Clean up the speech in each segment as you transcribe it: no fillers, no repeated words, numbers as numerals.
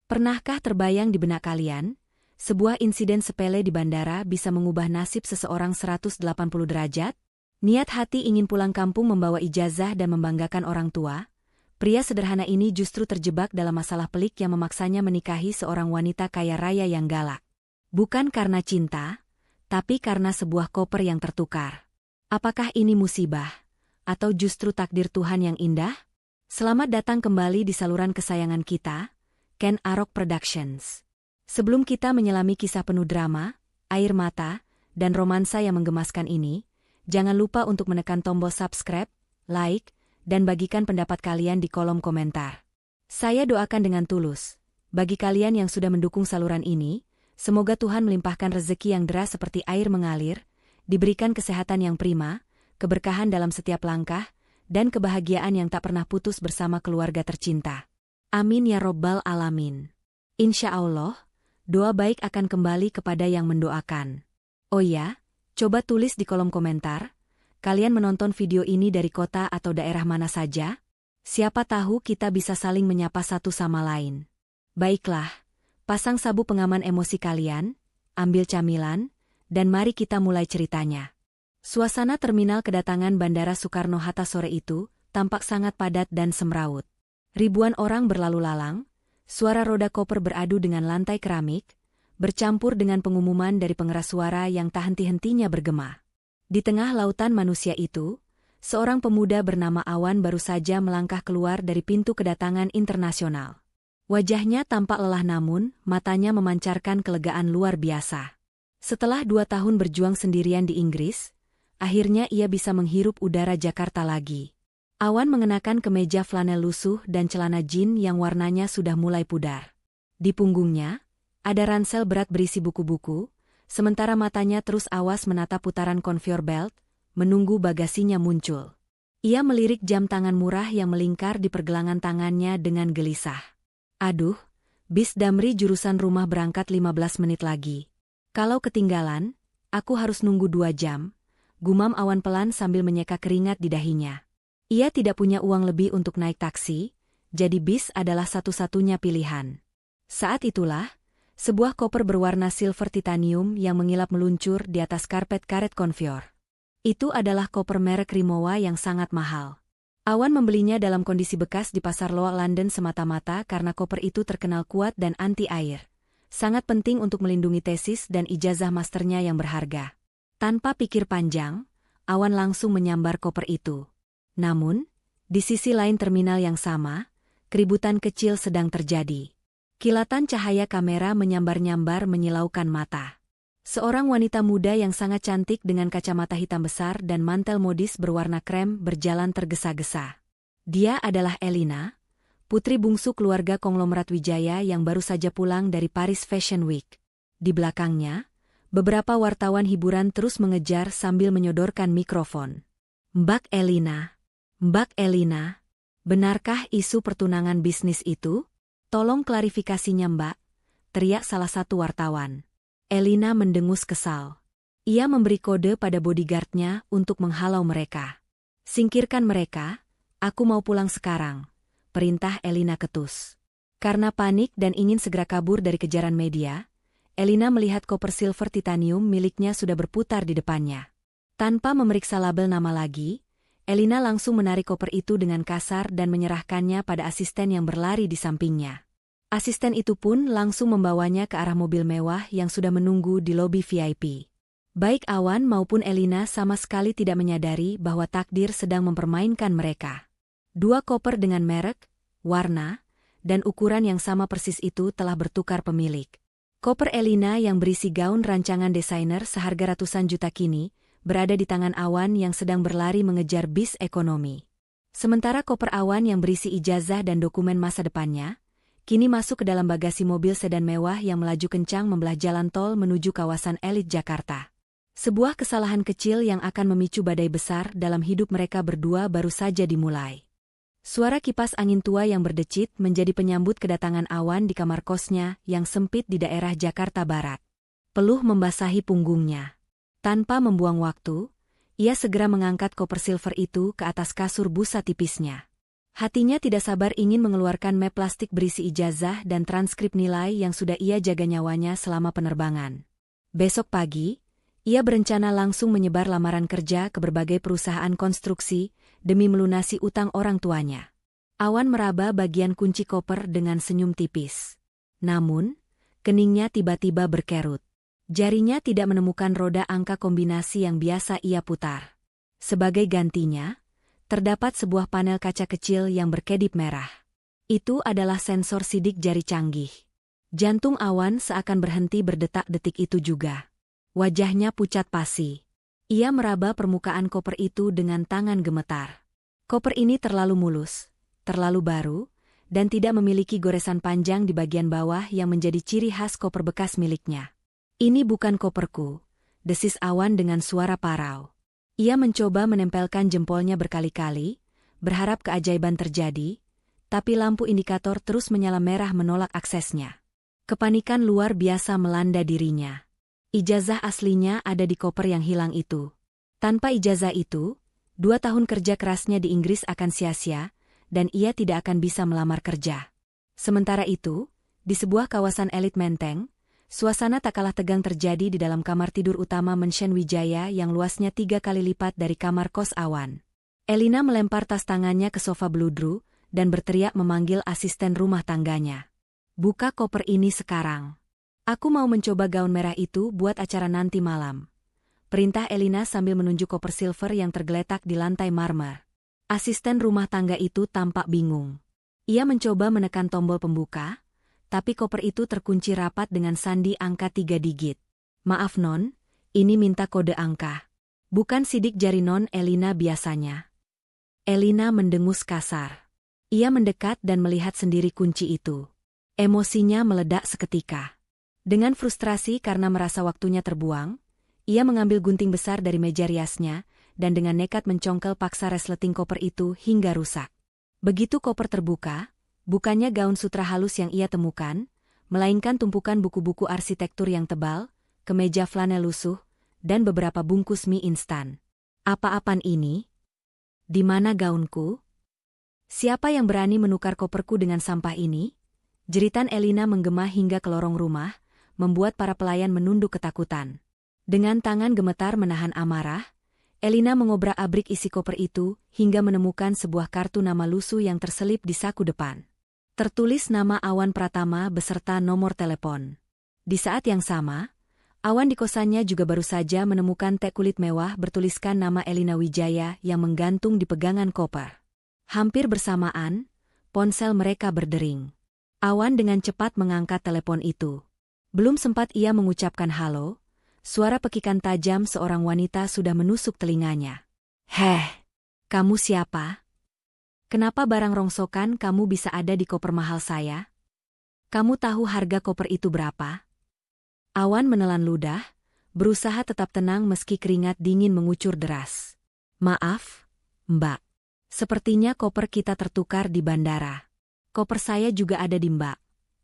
Pernahkah terbayang di benak kalian, sebuah insiden sepele di bandara bisa mengubah nasib seseorang 180 derajat? Niat hati ingin pulang kampung membawa ijazah dan membanggakan orang tua, pria sederhana ini justru terjebak dalam masalah pelik yang memaksanya menikahi seorang wanita kaya raya yang galak. Bukan karena cinta, tapi karena sebuah koper yang tertukar. Apakah ini musibah, atau justru takdir Tuhan yang indah? Selamat datang kembali di saluran kesayangan kita, Ken Arok Productions. Sebelum kita menyelami kisah penuh drama, air mata, dan romansa yang menggemaskan ini, jangan lupa untuk menekan tombol subscribe, like, dan bagikan pendapat kalian di kolom komentar. Saya doakan dengan tulus, bagi kalian yang sudah mendukung saluran ini, semoga Tuhan melimpahkan rezeki yang deras seperti air mengalir, diberikan kesehatan yang prima, keberkahan dalam setiap langkah, dan kebahagiaan yang tak pernah putus bersama keluarga tercinta. Amin ya robbal alamin. Insya Allah, doa baik akan kembali kepada yang mendoakan. Oh ya, coba tulis di kolom komentar, kalian menonton video ini dari kota atau daerah mana saja? Siapa tahu kita bisa saling menyapa satu sama lain. Baiklah, pasang sabuk pengaman emosi kalian, ambil camilan, dan mari kita mulai ceritanya. Suasana terminal kedatangan Bandara Soekarno-Hatta sore itu tampak sangat padat dan semrawut. Ribuan orang berlalu lalang, suara roda koper beradu dengan lantai keramik, bercampur dengan pengumuman dari pengeras suara yang tak henti-hentinya bergema. Di tengah lautan manusia itu, seorang pemuda bernama Awan baru saja melangkah keluar dari pintu kedatangan internasional. Wajahnya tampak lelah namun, matanya memancarkan kelegaan luar biasa. Setelah 2 tahun berjuang sendirian di Inggris, akhirnya ia bisa menghirup udara Jakarta lagi. Awan mengenakan kemeja flanel lusuh dan celana jin yang warnanya sudah mulai pudar. Di punggungnya, ada ransel berat berisi buku-buku, sementara matanya terus awas menatap putaran conveyor belt, menunggu bagasinya muncul. Ia melirik jam tangan murah yang melingkar di pergelangan tangannya dengan gelisah. Aduh, bis Damri jurusan rumah berangkat 15 menit lagi. Kalau ketinggalan, aku harus nunggu 2 jam, gumam Awan pelan sambil menyeka keringat di dahinya. Ia tidak punya uang lebih untuk naik taksi, jadi bis adalah satu-satunya pilihan. Saat itulah, sebuah koper berwarna silver titanium yang mengilap meluncur di atas karpet karet konveyor. Itu adalah koper merek Rimowa yang sangat mahal. Awan membelinya dalam kondisi bekas di pasar Loa London semata-mata karena koper itu terkenal kuat dan anti air. Sangat penting untuk melindungi tesis dan ijazah masternya yang berharga. Tanpa pikir panjang, Awan langsung menyambar koper itu. Namun, di sisi lain terminal yang sama, keributan kecil sedang terjadi. Kilatan cahaya kamera menyambar-nyambar menyilaukan mata. Seorang wanita muda yang sangat cantik dengan kacamata hitam besar dan mantel modis berwarna krem berjalan tergesa-gesa. Dia adalah Elina, putri bungsu keluarga konglomerat Wijaya yang baru saja pulang dari Paris Fashion Week. Di belakangnya, beberapa wartawan hiburan terus mengejar sambil menyodorkan mikrofon. Mbak Elina, benarkah isu pertunangan bisnis itu? Tolong klarifikasinya Mbak, teriak salah satu wartawan. Elina mendengus kesal. Ia memberi kode pada bodyguardnya untuk menghalau mereka. Singkirkan mereka, aku mau pulang sekarang, perintah Elina ketus. Karena panik dan ingin segera kabur dari kejaran media, Elina melihat koper silver titanium miliknya sudah berputar di depannya. Tanpa memeriksa label nama lagi, Elina langsung menarik koper itu dengan kasar dan menyerahkannya pada asisten yang berlari di sampingnya. Asisten itu pun langsung membawanya ke arah mobil mewah yang sudah menunggu di lobi VIP. Baik Awan maupun Elina sama sekali tidak menyadari bahwa takdir sedang mempermainkan mereka. 2 koper dengan merek, warna, dan ukuran yang sama persis itu telah bertukar pemilik. Koper Elina yang berisi gaun rancangan desainer seharga ratusan juta kini, berada di tangan Awan yang sedang berlari mengejar bis ekonomi. Sementara koper Awan yang berisi ijazah dan dokumen masa depannya, kini masuk ke dalam bagasi mobil sedan mewah yang melaju kencang membelah jalan tol menuju kawasan elit Jakarta. Sebuah kesalahan kecil yang akan memicu badai besar dalam hidup mereka berdua baru saja dimulai. Suara kipas angin tua yang berdecit menjadi penyambut kedatangan Awan di kamar kosnya yang sempit di daerah Jakarta Barat. Peluh membasahi punggungnya. Tanpa membuang waktu, ia segera mengangkat koper silver itu ke atas kasur busa tipisnya. Hatinya tidak sabar ingin mengeluarkan map plastik berisi ijazah dan transkrip nilai yang sudah ia jaga nyawanya selama penerbangan. Besok pagi, ia berencana langsung menyebar lamaran kerja ke berbagai perusahaan konstruksi demi melunasi utang orang tuanya. Awan meraba bagian kunci koper dengan senyum tipis. Namun, keningnya tiba-tiba berkerut. Jarinya tidak menemukan roda angka kombinasi yang biasa ia putar. Sebagai gantinya, terdapat sebuah panel kaca kecil yang berkedip merah. Itu adalah sensor sidik jari canggih. Jantung Awan seakan berhenti berdetak detik itu juga. Wajahnya pucat pasi. Ia meraba permukaan koper itu dengan tangan gemetar. Koper ini terlalu mulus, terlalu baru, dan tidak memiliki goresan panjang di bagian bawah yang menjadi ciri khas koper bekas miliknya. "Ini bukan koperku," desis Awan dengan suara parau. Ia mencoba menempelkan jempolnya berkali-kali, berharap keajaiban terjadi, tapi lampu indikator terus menyala merah menolak aksesnya. Kepanikan luar biasa melanda dirinya. Ijazah aslinya ada di koper yang hilang itu. Tanpa ijazah itu, 2 tahun kerja kerasnya di Inggris akan sia-sia, dan ia tidak akan bisa melamar kerja. Sementara itu, di sebuah kawasan elit Menteng, suasana tak kalah tegang terjadi di dalam kamar tidur utama Mansion Wijaya yang luasnya 3 kali lipat dari kamar kos Awan. Elina melempar tas tangannya ke sofa beludru dan berteriak memanggil asisten rumah tangganya. "Buka koper ini sekarang. Aku mau mencoba gaun merah itu buat acara nanti malam," perintah Elina sambil menunjuk koper silver yang tergeletak di lantai marmer. Asisten rumah tangga itu tampak bingung. Ia mencoba menekan tombol pembuka, tapi koper itu terkunci rapat dengan sandi angka 3 digit. "Maaf non, ini minta kode angka. Bukan sidik jari non Elina biasanya." Elina mendengus kasar. Ia mendekat dan melihat sendiri kunci itu. Emosinya meledak seketika. Dengan frustrasi karena merasa waktunya terbuang, ia mengambil gunting besar dari meja riasnya dan dengan nekat mencongkel paksa resleting koper itu hingga rusak. Begitu koper terbuka, bukannya gaun sutra halus yang ia temukan, melainkan tumpukan buku-buku arsitektur yang tebal, kemeja flanel lusuh, dan beberapa bungkus mie instan. "Apa-apaan ini? Di mana gaunku? Siapa yang berani menukar koperku dengan sampah ini?" Jeritan Elina menggema hingga ke lorong rumah, membuat para pelayan menunduk ketakutan. Dengan tangan gemetar menahan amarah, Elina mengobrak-abrik isi koper itu hingga menemukan sebuah kartu nama lusuh yang terselip di saku depan. Tertulis nama Awan Pratama beserta nomor telepon. Di saat yang sama, Awan di kosannya juga baru saja menemukan teh kulit mewah bertuliskan nama Elina Wijaya yang menggantung di pegangan koper. Hampir bersamaan, ponsel mereka berdering. Awan dengan cepat mengangkat telepon itu. Belum sempat ia mengucapkan halo, suara pekikan tajam seorang wanita sudah menusuk telinganya. "Heh, kamu siapa? Kenapa barang rongsokan kamu bisa ada di koper mahal saya? Kamu tahu harga koper itu berapa?" Awan menelan ludah, berusaha tetap tenang meski keringat dingin mengucur deras. "Maaf, Mbak. Sepertinya koper kita tertukar di bandara. Koper saya juga ada di Mbak,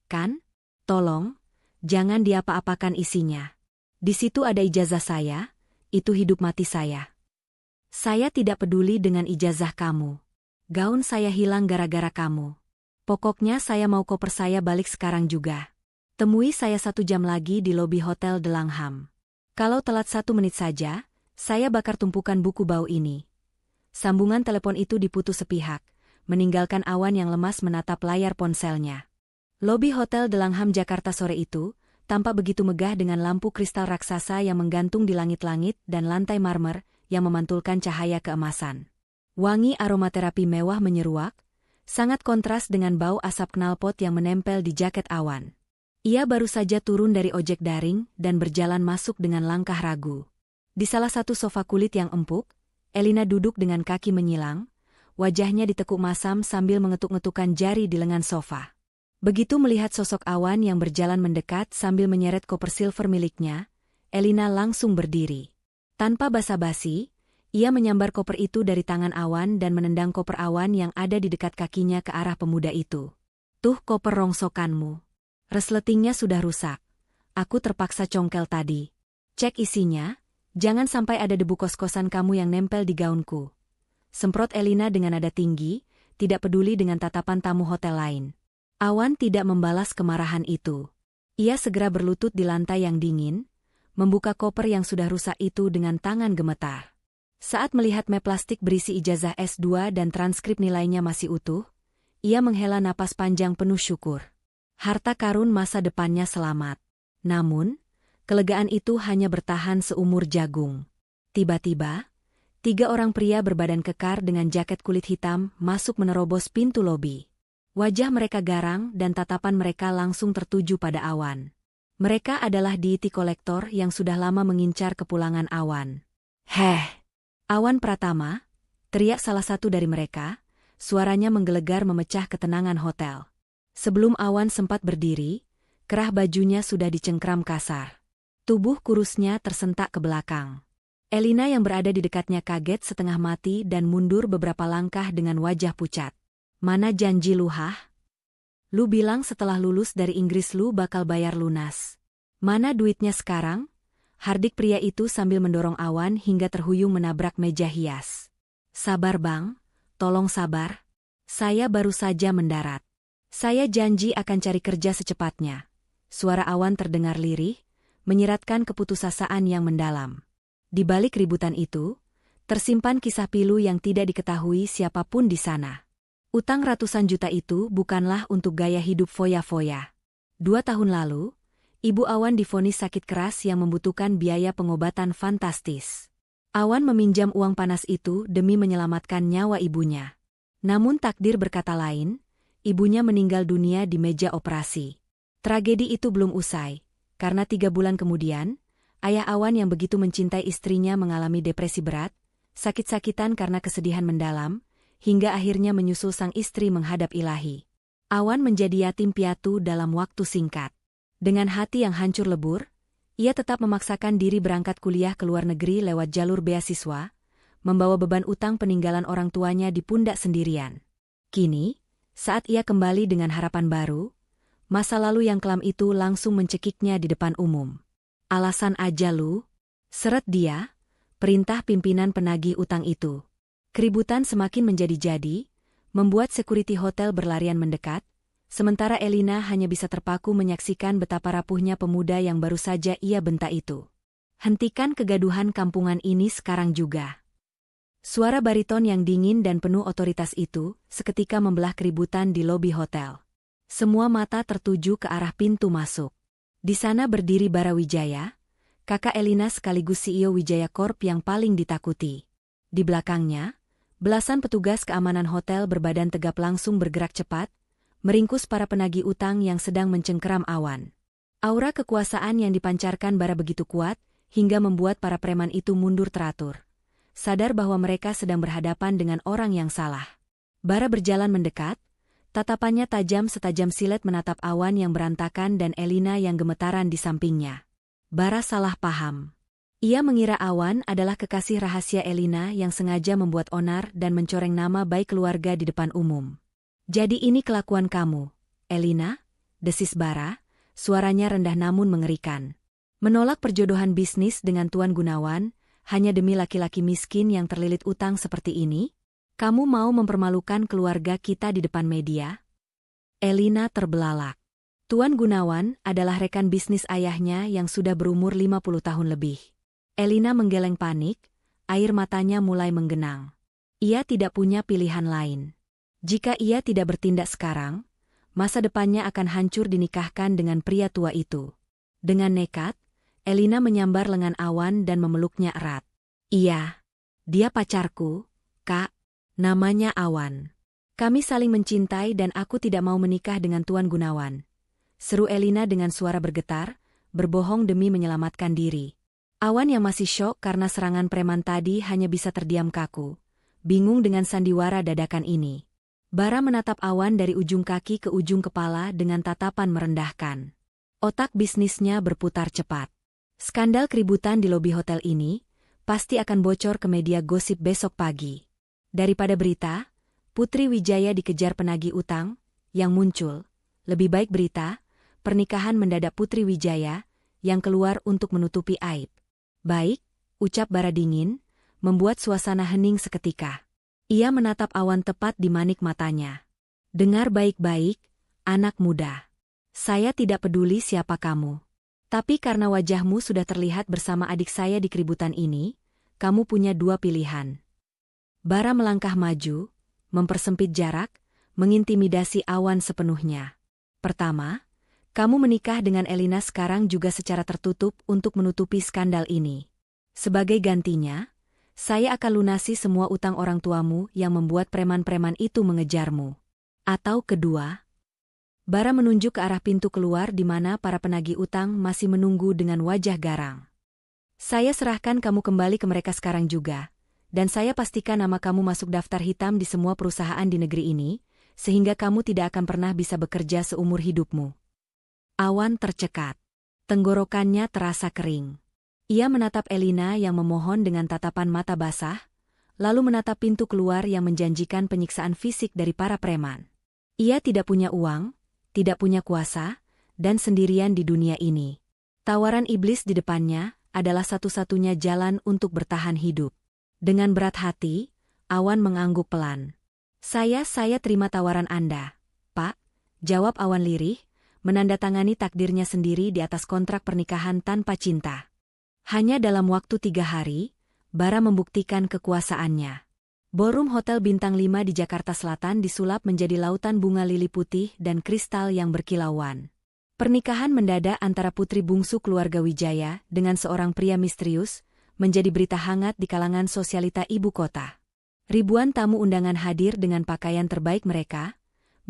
kan? Tolong, jangan diapa-apakan isinya. Di situ ada ijazah saya, itu hidup mati saya. Saya tidak peduli dengan ijazah kamu. Gaun saya hilang gara-gara kamu. Pokoknya saya mau koper saya balik sekarang juga. Temui saya 1 jam lagi di lobi Hotel The Langham. Kalau telat 1 menit saja, saya bakar tumpukan buku bau ini." Sambungan telepon itu diputus sepihak, meninggalkan Awan yang lemas menatap layar ponselnya. Lobi Hotel The Langham Jakarta sore itu tampak begitu megah dengan lampu kristal raksasa yang menggantung di langit-langit dan lantai marmer yang memantulkan cahaya keemasan. Wangi aromaterapi mewah menyeruak, sangat kontras dengan bau asap knalpot yang menempel di jaket Awan. Ia baru saja turun dari ojek daring dan berjalan masuk dengan langkah ragu. Di salah satu sofa kulit yang empuk, Elina duduk dengan kaki menyilang, wajahnya ditekuk masam sambil mengetuk-ngetukkan jari di lengan sofa. Begitu melihat sosok Awan yang berjalan mendekat sambil menyeret koper silver miliknya, Elina langsung berdiri. Tanpa basa-basi, ia menyambar koper itu dari tangan Awan dan menendang koper Awan yang ada di dekat kakinya ke arah pemuda itu. "Tuh koper rongsokanmu. Resletingnya sudah rusak. Aku terpaksa congkel tadi. Cek isinya, jangan sampai ada debu kos-kosan kamu yang nempel di gaunku." Semprot Elina dengan nada tinggi, tidak peduli dengan tatapan tamu hotel lain. Awan tidak membalas kemarahan itu. Ia segera berlutut di lantai yang dingin, membuka koper yang sudah rusak itu dengan tangan gemetar. Saat melihat map plastik berisi ijazah S2 dan transkrip nilainya masih utuh, ia menghela napas panjang penuh syukur. Harta karun masa depannya selamat. Namun, kelegaan itu hanya bertahan seumur jagung. Tiba-tiba, 3 orang pria berbadan kekar dengan jaket kulit hitam masuk menerobos pintu lobi. Wajah mereka garang dan tatapan mereka langsung tertuju pada Awan. Mereka adalah deity kolektor yang sudah lama mengincar kepulangan Awan. "Heh! Awan Pratama," teriak salah satu dari mereka, suaranya menggelegar memecah ketenangan hotel. Sebelum Awan sempat berdiri, kerah bajunya sudah dicengkram kasar. Tubuh kurusnya tersentak ke belakang. Elina yang berada di dekatnya kaget setengah mati dan mundur beberapa langkah dengan wajah pucat. "Mana janji lu, hah? Lu bilang setelah lulus dari Inggris lu bakal bayar lunas. Mana duitnya sekarang?" Hardik pria itu sambil mendorong Awan hingga terhuyung menabrak meja hias. "Sabar bang, tolong sabar. Saya baru saja mendarat. Saya janji akan cari kerja secepatnya." Suara Awan terdengar lirih, menyiratkan keputusasaan yang mendalam. Di balik ributan itu, tersimpan kisah pilu yang tidak diketahui siapapun di sana. Utang ratusan juta itu bukanlah untuk gaya hidup foya-foya. 2 tahun lalu, Ibu Awan divonis sakit keras yang membutuhkan biaya pengobatan fantastis. Awan meminjam uang panas itu demi menyelamatkan nyawa ibunya. Namun takdir berkata lain, ibunya meninggal dunia di meja operasi. Tragedi itu belum usai, karena 3 bulan kemudian, ayah Awan yang begitu mencintai istrinya mengalami depresi berat, sakit-sakitan karena kesedihan mendalam, hingga akhirnya menyusul sang istri menghadap Ilahi. Awan menjadi yatim piatu dalam waktu singkat. Dengan hati yang hancur lebur, ia tetap memaksakan diri berangkat kuliah ke luar negeri lewat jalur beasiswa, membawa beban utang peninggalan orang tuanya di pundak sendirian. Kini, saat ia kembali dengan harapan baru, masa lalu yang kelam itu langsung mencekiknya di depan umum. "Alasan aja lu," seret dia, perintah pimpinan penagih utang itu. Keributan semakin menjadi-jadi, membuat security hotel berlarian mendekat, sementara Elina hanya bisa terpaku menyaksikan betapa rapuhnya pemuda yang baru saja ia bentak itu. "Hentikan kegaduhan kampungan ini sekarang juga." Suara bariton yang dingin dan penuh otoritas itu seketika membelah keributan di lobi hotel. Semua mata tertuju ke arah pintu masuk. Di sana berdiri Bara Wijaya, kakak Elina sekaligus CEO Wijaya Corp yang paling ditakuti. Di belakangnya, belasan petugas keamanan hotel berbadan tegap langsung bergerak cepat, meringkus para penagih utang yang sedang mencengkeram Awan. Aura kekuasaan yang dipancarkan Bara begitu kuat, hingga membuat para preman itu mundur teratur. Sadar bahwa mereka sedang berhadapan dengan orang yang salah. Bara berjalan mendekat, tatapannya tajam setajam silet menatap Awan yang berantakan dan Elina yang gemetaran di sampingnya. Bara salah paham. Ia mengira Awan adalah kekasih rahasia Elina yang sengaja membuat onar dan mencoreng nama baik keluarga di depan umum. "Jadi ini kelakuan kamu, Elina?" desis Bara, suaranya rendah namun mengerikan. "Menolak perjodohan bisnis dengan Tuan Gunawan, hanya demi laki-laki miskin yang terlilit utang seperti ini? Kamu mau mempermalukan keluarga kita di depan media?" Elina terbelalak. Tuan Gunawan adalah rekan bisnis ayahnya yang sudah berumur 50 tahun lebih. Elina menggeleng panik, air matanya mulai menggenang. Ia tidak punya pilihan lain. Jika ia tidak bertindak sekarang, masa depannya akan hancur dinikahkan dengan pria tua itu. Dengan nekat, Elina menyambar lengan Awan dan memeluknya erat. "Iya, dia pacarku, Kak. Namanya Awan. Kami saling mencintai dan aku tidak mau menikah dengan Tuan Gunawan," seru Elina dengan suara bergetar, berbohong demi menyelamatkan diri. Awan yang masih syok karena serangan preman tadi hanya bisa terdiam kaku, bingung dengan sandiwara dadakan ini. Bara menatap Awan dari ujung kaki ke ujung kepala dengan tatapan merendahkan. Otak bisnisnya berputar cepat. Skandal keributan di lobi hotel ini pasti akan bocor ke media gosip besok pagi. Daripada berita, Putri Wijaya dikejar penagih utang, yang muncul, lebih baik berita, pernikahan mendadak Putri Wijaya, yang keluar untuk menutupi aib. "Baik," ucap Bara dingin, membuat suasana hening seketika. Ia menatap Awan tepat di manik matanya. Dengar baik-baik, anak muda. Saya tidak peduli siapa kamu. Tapi karena wajahmu sudah terlihat bersama adik saya di keributan ini, kamu punya dua pilihan. Bara melangkah maju, mempersempit jarak, mengintimidasi Awan sepenuhnya. Pertama, kamu menikah dengan Elina sekarang juga secara tertutup untuk menutupi skandal ini. Sebagai gantinya, saya akan lunasi semua utang orang tuamu yang membuat preman-preman itu mengejarmu. Atau kedua, Bara menunjuk ke arah pintu keluar di mana para penagih utang masih menunggu dengan wajah garang. Saya serahkan kamu kembali ke mereka sekarang juga, dan saya pastikan nama kamu masuk daftar hitam di semua perusahaan di negeri ini, sehingga kamu tidak akan pernah bisa bekerja seumur hidupmu. Awan tercekat. Tenggorokannya terasa kering. Ia menatap Elina yang memohon dengan tatapan mata basah, lalu menatap pintu keluar yang menjanjikan penyiksaan fisik dari para preman. Ia tidak punya uang, tidak punya kuasa, dan sendirian di dunia ini. Tawaran iblis di depannya adalah satu-satunya jalan untuk bertahan hidup. Dengan berat hati, Awan mengangguk pelan. Saya terima tawaran Anda, Pak, jawab Awan lirih, menandatangani takdirnya sendiri di atas kontrak pernikahan tanpa cinta. Hanya dalam waktu 3 hari, Bara membuktikan kekuasaannya. Ballroom Hotel Bintang 5 di Jakarta Selatan disulap menjadi lautan bunga lili putih dan kristal yang berkilauan. Pernikahan mendadak antara putri bungsu keluarga Wijaya dengan seorang pria misterius menjadi berita hangat di kalangan sosialita ibu kota. Ribuan tamu undangan hadir dengan pakaian terbaik mereka,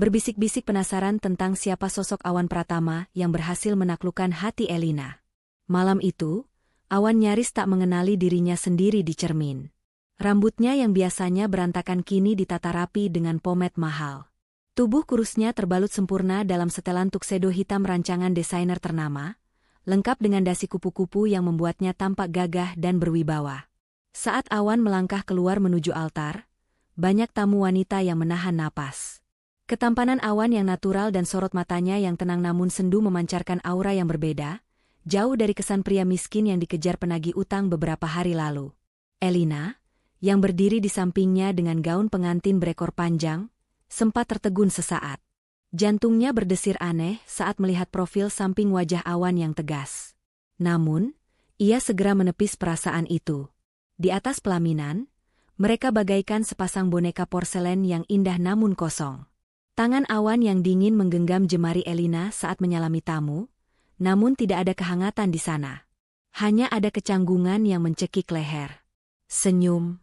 berbisik-bisik penasaran tentang siapa sosok Awan Pratama yang berhasil menaklukkan hati Elina. Malam itu, Awan nyaris tak mengenali dirinya sendiri di cermin. Rambutnya yang biasanya berantakan kini ditata rapi dengan pomade mahal. Tubuh kurusnya terbalut sempurna dalam setelan tuxedo hitam rancangan desainer ternama, lengkap dengan dasi kupu-kupu yang membuatnya tampak gagah dan berwibawa. Saat Awan melangkah keluar menuju altar, banyak tamu wanita yang menahan napas. Ketampanan Awan yang natural dan sorot matanya yang tenang namun sendu memancarkan aura yang berbeda, jauh dari kesan pria miskin yang dikejar penagih utang beberapa hari lalu. Elina, yang berdiri di sampingnya dengan gaun pengantin berekor panjang, sempat tertegun sesaat. Jantungnya berdesir aneh saat melihat profil samping wajah Awan yang tegas. Namun, ia segera menepis perasaan itu. Di atas pelaminan, mereka bagaikan sepasang boneka porselen yang indah namun kosong. Tangan Awan yang dingin menggenggam jemari Elina saat menyalami tamu, namun tidak ada kehangatan di sana. Hanya ada kecanggungan yang mencekik leher. Senyum.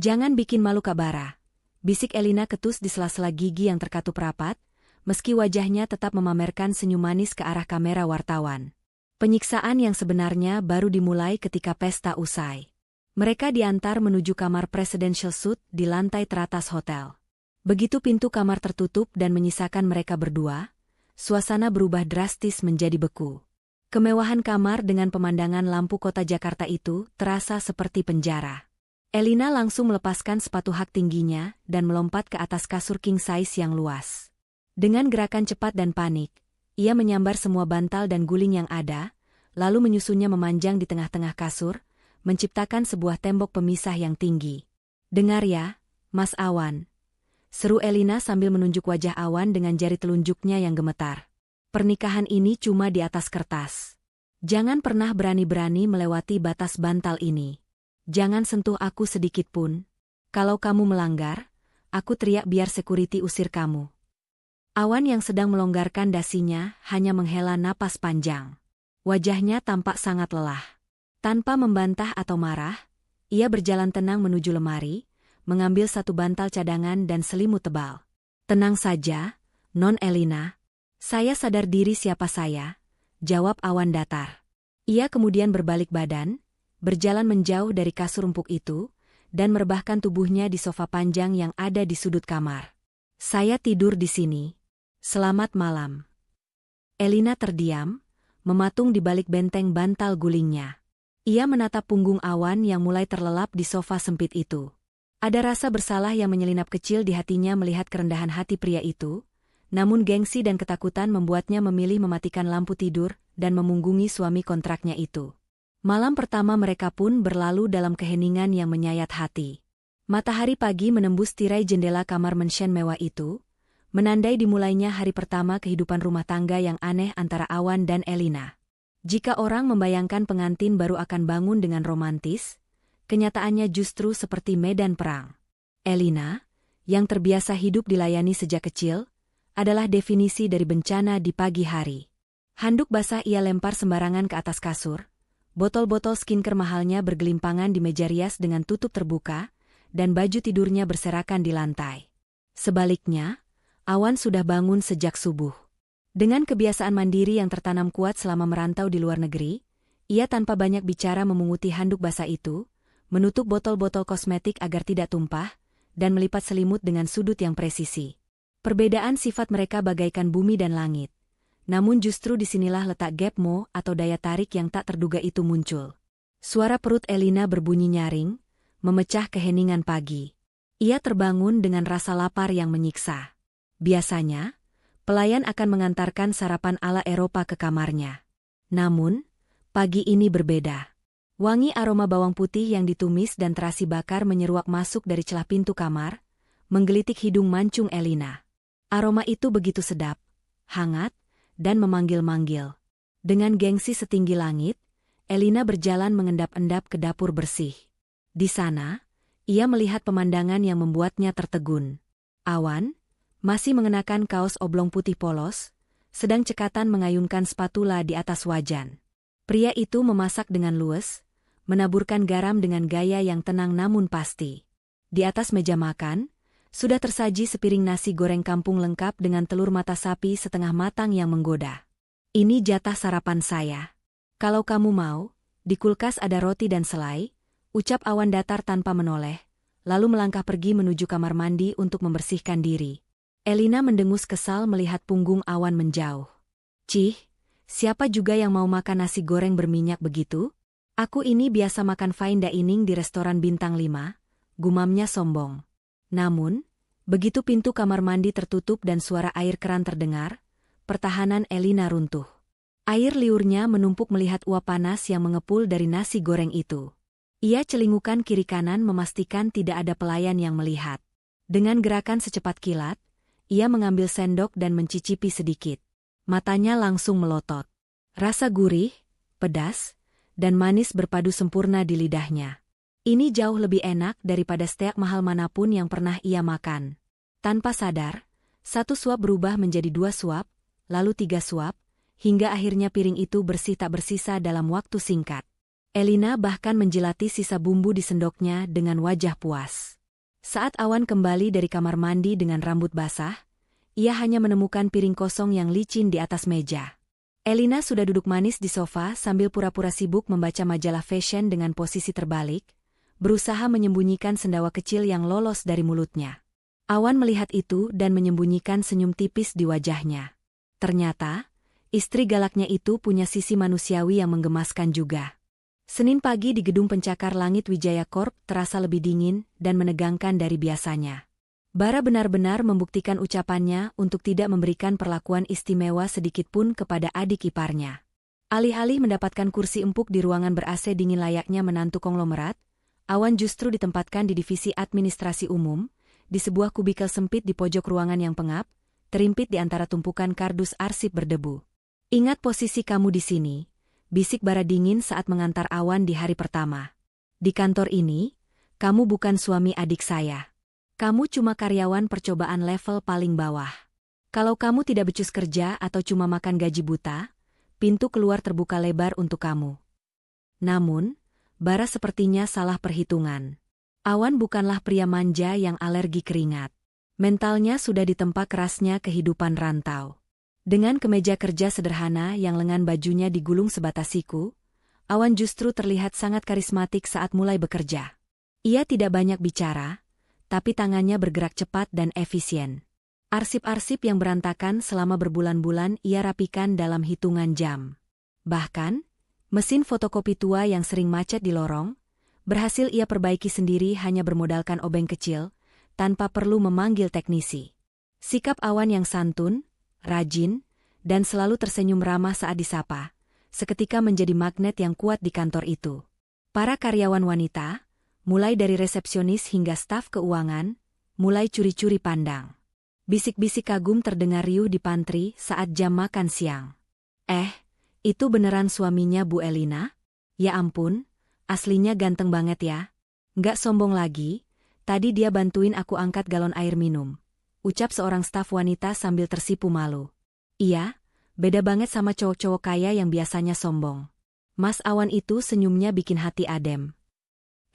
Jangan bikin malu Kak Bara, bisik Elina ketus di sela-sela gigi yang terkatup rapat, meski wajahnya tetap memamerkan senyum manis ke arah kamera wartawan. Penyiksaan yang sebenarnya baru dimulai ketika pesta usai. Mereka diantar menuju kamar presidential suite di lantai teratas hotel. Begitu pintu kamar tertutup dan menyisakan mereka berdua, suasana berubah drastis menjadi beku. Kemewahan kamar dengan pemandangan lampu kota Jakarta itu terasa seperti penjara. Elina langsung melepaskan sepatu hak tingginya dan melompat ke atas kasur king size yang luas. Dengan gerakan cepat dan panik, ia menyambar semua bantal dan guling yang ada, lalu menyusunnya memanjang di tengah-tengah kasur, menciptakan sebuah tembok pemisah yang tinggi. "Dengar ya, Mas Awan," seru Elina sambil menunjuk wajah Awan dengan jari telunjuknya yang gemetar. "Pernikahan ini cuma di atas kertas. Jangan pernah berani-berani melewati batas bantal ini. Jangan sentuh aku sedikit pun. Kalau kamu melanggar, aku teriak biar security usir kamu." Awan yang sedang melonggarkan dasinya hanya menghela napas panjang. Wajahnya tampak sangat lelah. Tanpa membantah atau marah, ia berjalan tenang menuju lemari, mengambil satu bantal cadangan dan selimut tebal. "Tenang saja, Non Elina. Saya sadar diri siapa saya," jawab Awan datar. Ia kemudian berbalik badan, berjalan menjauh dari kasur empuk itu, dan merebahkan tubuhnya di sofa panjang yang ada di sudut kamar. "Saya tidur di sini. Selamat malam." Elina terdiam, mematung di balik benteng bantal gulingnya. Ia menatap punggung Awan yang mulai terlelap di sofa sempit itu. Ada rasa bersalah yang menyelinap kecil di hatinya melihat kerendahan hati pria itu, namun gengsi dan ketakutan membuatnya memilih mematikan lampu tidur dan memunggungi suami kontraknya itu. Malam pertama mereka pun berlalu dalam keheningan yang menyayat hati. Matahari pagi menembus tirai jendela kamar mensyen mewah itu, menandai dimulainya hari pertama kehidupan rumah tangga yang aneh antara Awan dan Elina. Jika orang membayangkan pengantin baru akan bangun dengan romantis, kenyataannya justru seperti medan perang. Elina, yang terbiasa hidup dilayani sejak kecil, adalah definisi dari bencana di pagi hari. Handuk basah ia lempar sembarangan ke atas kasur, botol-botol skincare mahalnya bergelimpangan di meja rias dengan tutup terbuka, dan baju tidurnya berserakan di lantai. Sebaliknya, Awan sudah bangun sejak subuh. Dengan kebiasaan mandiri yang tertanam kuat selama merantau di luar negeri, ia tanpa banyak bicara memunguti handuk basah itu, menutup botol-botol kosmetik agar tidak tumpah, dan melipat selimut dengan sudut yang presisi. Perbedaan sifat mereka bagaikan bumi dan langit. Namun justru disinilah letak gapmo atau daya tarik yang tak terduga itu muncul. Suara perut Elina berbunyi nyaring, memecah keheningan pagi. Ia terbangun dengan rasa lapar yang menyiksa. Biasanya, pelayan akan mengantarkan sarapan ala Eropa ke kamarnya. Namun, pagi ini berbeda. Wangi aroma bawang putih yang ditumis dan terasi bakar menyeruak masuk dari celah pintu kamar, menggelitik hidung mancung Elina. Aroma itu begitu sedap, hangat, dan memanggil-manggil. Dengan gengsi setinggi langit, Elina berjalan mengendap-endap ke dapur bersih. Di sana, ia melihat pemandangan yang membuatnya tertegun. Awan, masih mengenakan kaos oblong putih polos, sedang cekatan mengayunkan spatula di atas wajan. Pria itu memasak dengan luwes, menaburkan garam dengan gaya yang tenang namun pasti. Di atas meja makan, sudah tersaji sepiring nasi goreng kampung lengkap dengan telur mata sapi setengah matang yang menggoda. Ini jatah sarapan saya. Kalau kamu mau, di kulkas ada roti dan selai, ucap Awan datar tanpa menoleh, lalu melangkah pergi menuju kamar mandi untuk membersihkan diri. Elina mendengus kesal melihat punggung Awan menjauh. Cih, siapa juga yang mau makan nasi goreng berminyak begitu? Aku ini biasa makan fine dining di restoran bintang 5, gumamnya sombong. Namun, begitu pintu kamar mandi tertutup dan suara air keran terdengar, pertahanan Elina runtuh. Air liurnya menumpuk melihat uap panas yang mengepul dari nasi goreng itu. Ia celingukan kiri kanan memastikan tidak ada pelayan yang melihat. Dengan gerakan secepat kilat, ia mengambil sendok dan mencicipi sedikit. Matanya langsung melotot. Rasa gurih, pedas, dan manis berpadu sempurna di lidahnya. Ini jauh lebih enak daripada steak mahal manapun yang pernah ia makan. Tanpa sadar, satu suap berubah menjadi 2 suap, lalu 3 suap, hingga akhirnya piring itu bersih tak bersisa dalam waktu singkat. Elina bahkan menjilati sisa bumbu di sendoknya dengan wajah puas. Saat Awan kembali dari kamar mandi dengan rambut basah, ia hanya menemukan piring kosong yang licin di atas meja. Elina sudah duduk manis di sofa sambil pura-pura sibuk membaca majalah fashion dengan posisi terbalik, berusaha menyembunyikan sendawa kecil yang lolos dari mulutnya. Awan melihat itu dan menyembunyikan senyum tipis di wajahnya. Ternyata, istri galaknya itu punya sisi manusiawi yang menggemaskan juga. Senin pagi di gedung pencakar langit Wijaya Corp terasa lebih dingin dan menegangkan dari biasanya. Bara benar-benar membuktikan ucapannya untuk tidak memberikan perlakuan istimewa sedikitpun kepada adik iparnya. Alih-alih mendapatkan kursi empuk di ruangan ber-AC dingin layaknya menantu konglomerat, Awan justru ditempatkan di divisi administrasi umum, di sebuah kubikel sempit di pojok ruangan yang pengap, terimpit di antara tumpukan kardus arsip berdebu. Ingat posisi kamu di sini, bisik bara dingin saat mengantar Awan di hari pertama. Di kantor ini, kamu bukan suami adik saya. Kamu cuma karyawan percobaan level paling bawah. Kalau kamu tidak becus kerja atau cuma makan gaji buta, pintu keluar terbuka lebar untuk kamu. Namun, Bara sepertinya salah perhitungan. Awan bukanlah pria manja yang alergi keringat. Mentalnya sudah ditempa kerasnya kehidupan rantau. Dengan kemeja kerja sederhana yang lengan bajunya digulung sebatas siku, Awan justru terlihat sangat karismatik saat mulai bekerja. Ia tidak banyak bicara, tapi tangannya bergerak cepat dan efisien. Arsip-arsip yang berantakan selama berbulan-bulan ia rapikan dalam hitungan jam. Bahkan, mesin fotokopi tua yang sering macet di lorong, berhasil ia perbaiki sendiri hanya bermodalkan obeng kecil, tanpa perlu memanggil teknisi. Sikap Awan yang santun, rajin, dan selalu tersenyum ramah saat disapa, seketika menjadi magnet yang kuat di kantor itu. Para karyawan wanita, mulai dari resepsionis hingga staf keuangan, mulai curi-curi pandang. Bisik-bisik kagum terdengar riuh di pantry saat jam makan siang. Itu beneran suaminya Bu Elina? Ya ampun, aslinya ganteng banget ya. Nggak sombong lagi, tadi dia bantuin aku angkat galon air minum. Ucap seorang staf wanita sambil tersipu malu. Iya, beda banget sama cowok-cowok kaya yang biasanya sombong. Mas Awan itu senyumnya bikin hati adem.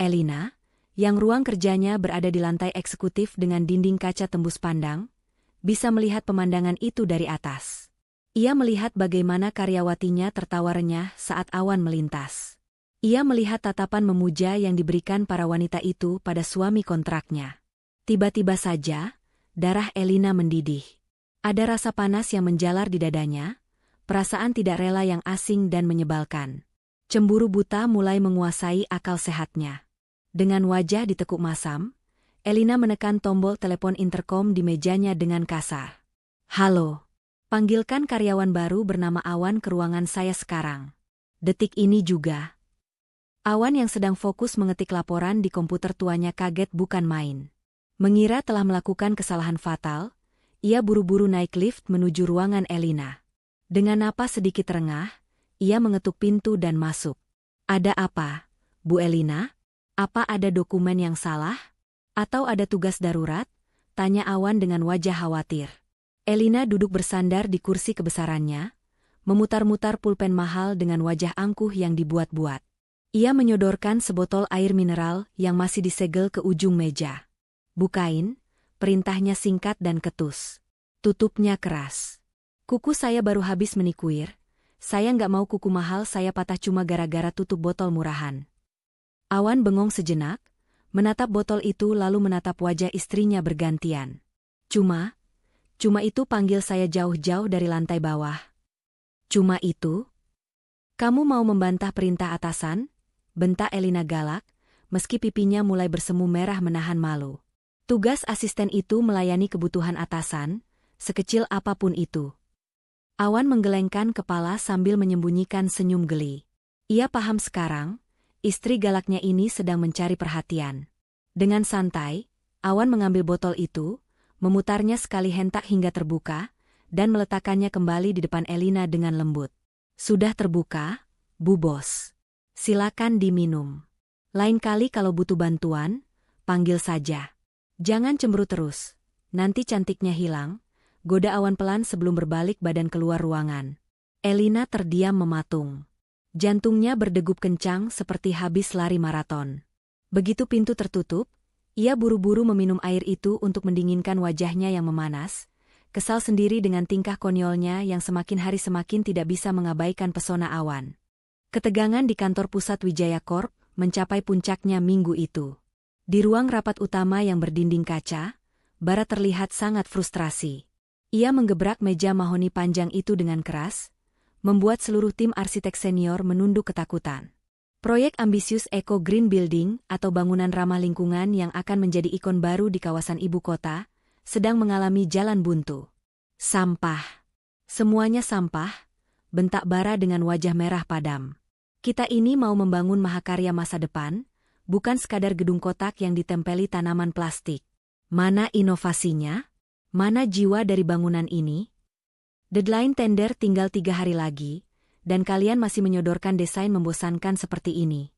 Elina, yang ruang kerjanya berada di lantai eksekutif dengan dinding kaca tembus pandang, bisa melihat pemandangan itu dari atas. Ia melihat bagaimana karyawatinya tertawa renyah saat Awan melintas. Ia melihat tatapan memuja yang diberikan para wanita itu pada suami kontraknya. Tiba-tiba saja, darah Elina mendidih. Ada rasa panas yang menjalar di dadanya, perasaan tidak rela yang asing dan menyebalkan. Cemburu buta mulai menguasai akal sehatnya. Dengan wajah ditekuk masam, Elina menekan tombol telepon interkom di mejanya dengan kasar. Halo, panggilkan karyawan baru bernama Awan ke ruangan saya sekarang. Detik ini juga. Awan yang sedang fokus mengetik laporan di komputer tuanya kaget bukan main. Mengira telah melakukan kesalahan fatal, ia buru-buru naik lift menuju ruangan Elina. Dengan napas sedikit rengah, ia mengetuk pintu dan masuk. Ada apa, Bu Elina? Apa ada dokumen yang salah? Atau ada tugas darurat? Tanya Awan dengan wajah khawatir. Elina duduk bersandar di kursi kebesarannya, memutar-mutar pulpen mahal dengan wajah angkuh yang dibuat-buat. Ia menyodorkan sebotol air mineral yang masih disegel ke ujung meja. Bukain, perintahnya singkat dan ketus. Tutupnya keras. Kuku saya baru habis menikuir. Saya nggak mau kuku mahal saya patah cuma gara-gara tutup botol murahan. Awan bengong sejenak, menatap botol itu lalu menatap wajah istrinya bergantian. Cuma itu panggil saya jauh-jauh dari lantai bawah. Cuma itu? Kamu mau membantah perintah atasan? Bentak Elina galak, meski pipinya mulai bersemu merah menahan malu. Tugas asisten itu melayani kebutuhan atasan, sekecil apapun itu. Awan menggelengkan kepala sambil menyembunyikan senyum geli. Ia paham sekarang, istri galaknya ini sedang mencari perhatian. Dengan santai, Awan mengambil botol itu, memutarnya sekali hentak hingga terbuka, dan meletakkannya kembali di depan Elina dengan lembut. Sudah terbuka, Bu Bos. Silakan diminum. Lain kali kalau butuh bantuan, panggil saja. Jangan cemburu terus, nanti cantiknya hilang, goda Awan pelan sebelum berbalik badan keluar ruangan. Elina terdiam mematung. Jantungnya berdegup kencang seperti habis lari maraton. Begitu pintu tertutup, ia buru-buru meminum air itu untuk mendinginkan wajahnya yang memanas, kesal sendiri dengan tingkah konyolnya yang semakin hari semakin tidak bisa mengabaikan pesona Awan. Ketegangan di kantor pusat Wijaya Corp mencapai puncaknya minggu itu. Di ruang rapat utama yang berdinding kaca, Bara terlihat sangat frustrasi. Ia menggebrak meja mahoni panjang itu dengan keras, membuat seluruh tim arsitek senior menunduk ketakutan. Proyek ambisius Eco Green Building atau bangunan ramah lingkungan yang akan menjadi ikon baru di kawasan ibu kota, sedang mengalami jalan buntu. Sampah. Semuanya sampah, bentak Bara dengan wajah merah padam. Kita ini mau membangun mahakarya masa depan, bukan sekadar gedung kotak yang ditempeli tanaman plastik. Mana inovasinya? Mana jiwa dari bangunan ini? Deadline tender tinggal 3 hari lagi, dan kalian masih menyodorkan desain membosankan seperti ini.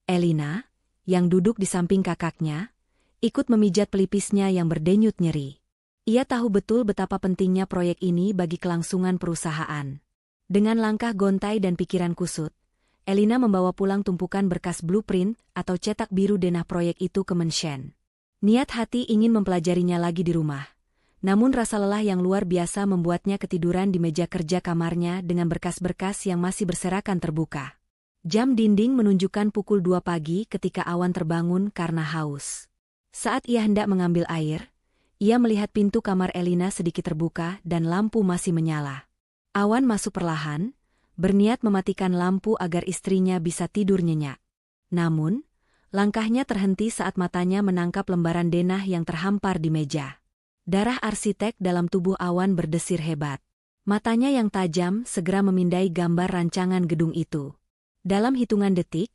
Elina, yang duduk di samping kakaknya, ikut memijat pelipisnya yang berdenyut nyeri. Ia tahu betul betapa pentingnya proyek ini bagi kelangsungan perusahaan. Dengan langkah gontai dan pikiran kusut, Elina membawa pulang tumpukan berkas blueprint atau cetak biru denah proyek itu ke Menshen. Niat hati ingin mempelajarinya lagi di rumah. Namun rasa lelah yang luar biasa membuatnya ketiduran di meja kerja kamarnya dengan berkas-berkas yang masih berserakan terbuka. Jam dinding menunjukkan pukul 2 pagi ketika Awan terbangun karena haus. Saat ia hendak mengambil air, ia melihat pintu kamar Elina sedikit terbuka dan lampu masih menyala. Awan masuk perlahan, berniat mematikan lampu agar istrinya bisa tidur nyenyak. Namun, langkahnya terhenti saat matanya menangkap lembaran denah yang terhampar di meja. Darah arsitek dalam tubuh Awan berdesir hebat. Matanya yang tajam segera memindai gambar rancangan gedung itu. Dalam hitungan detik,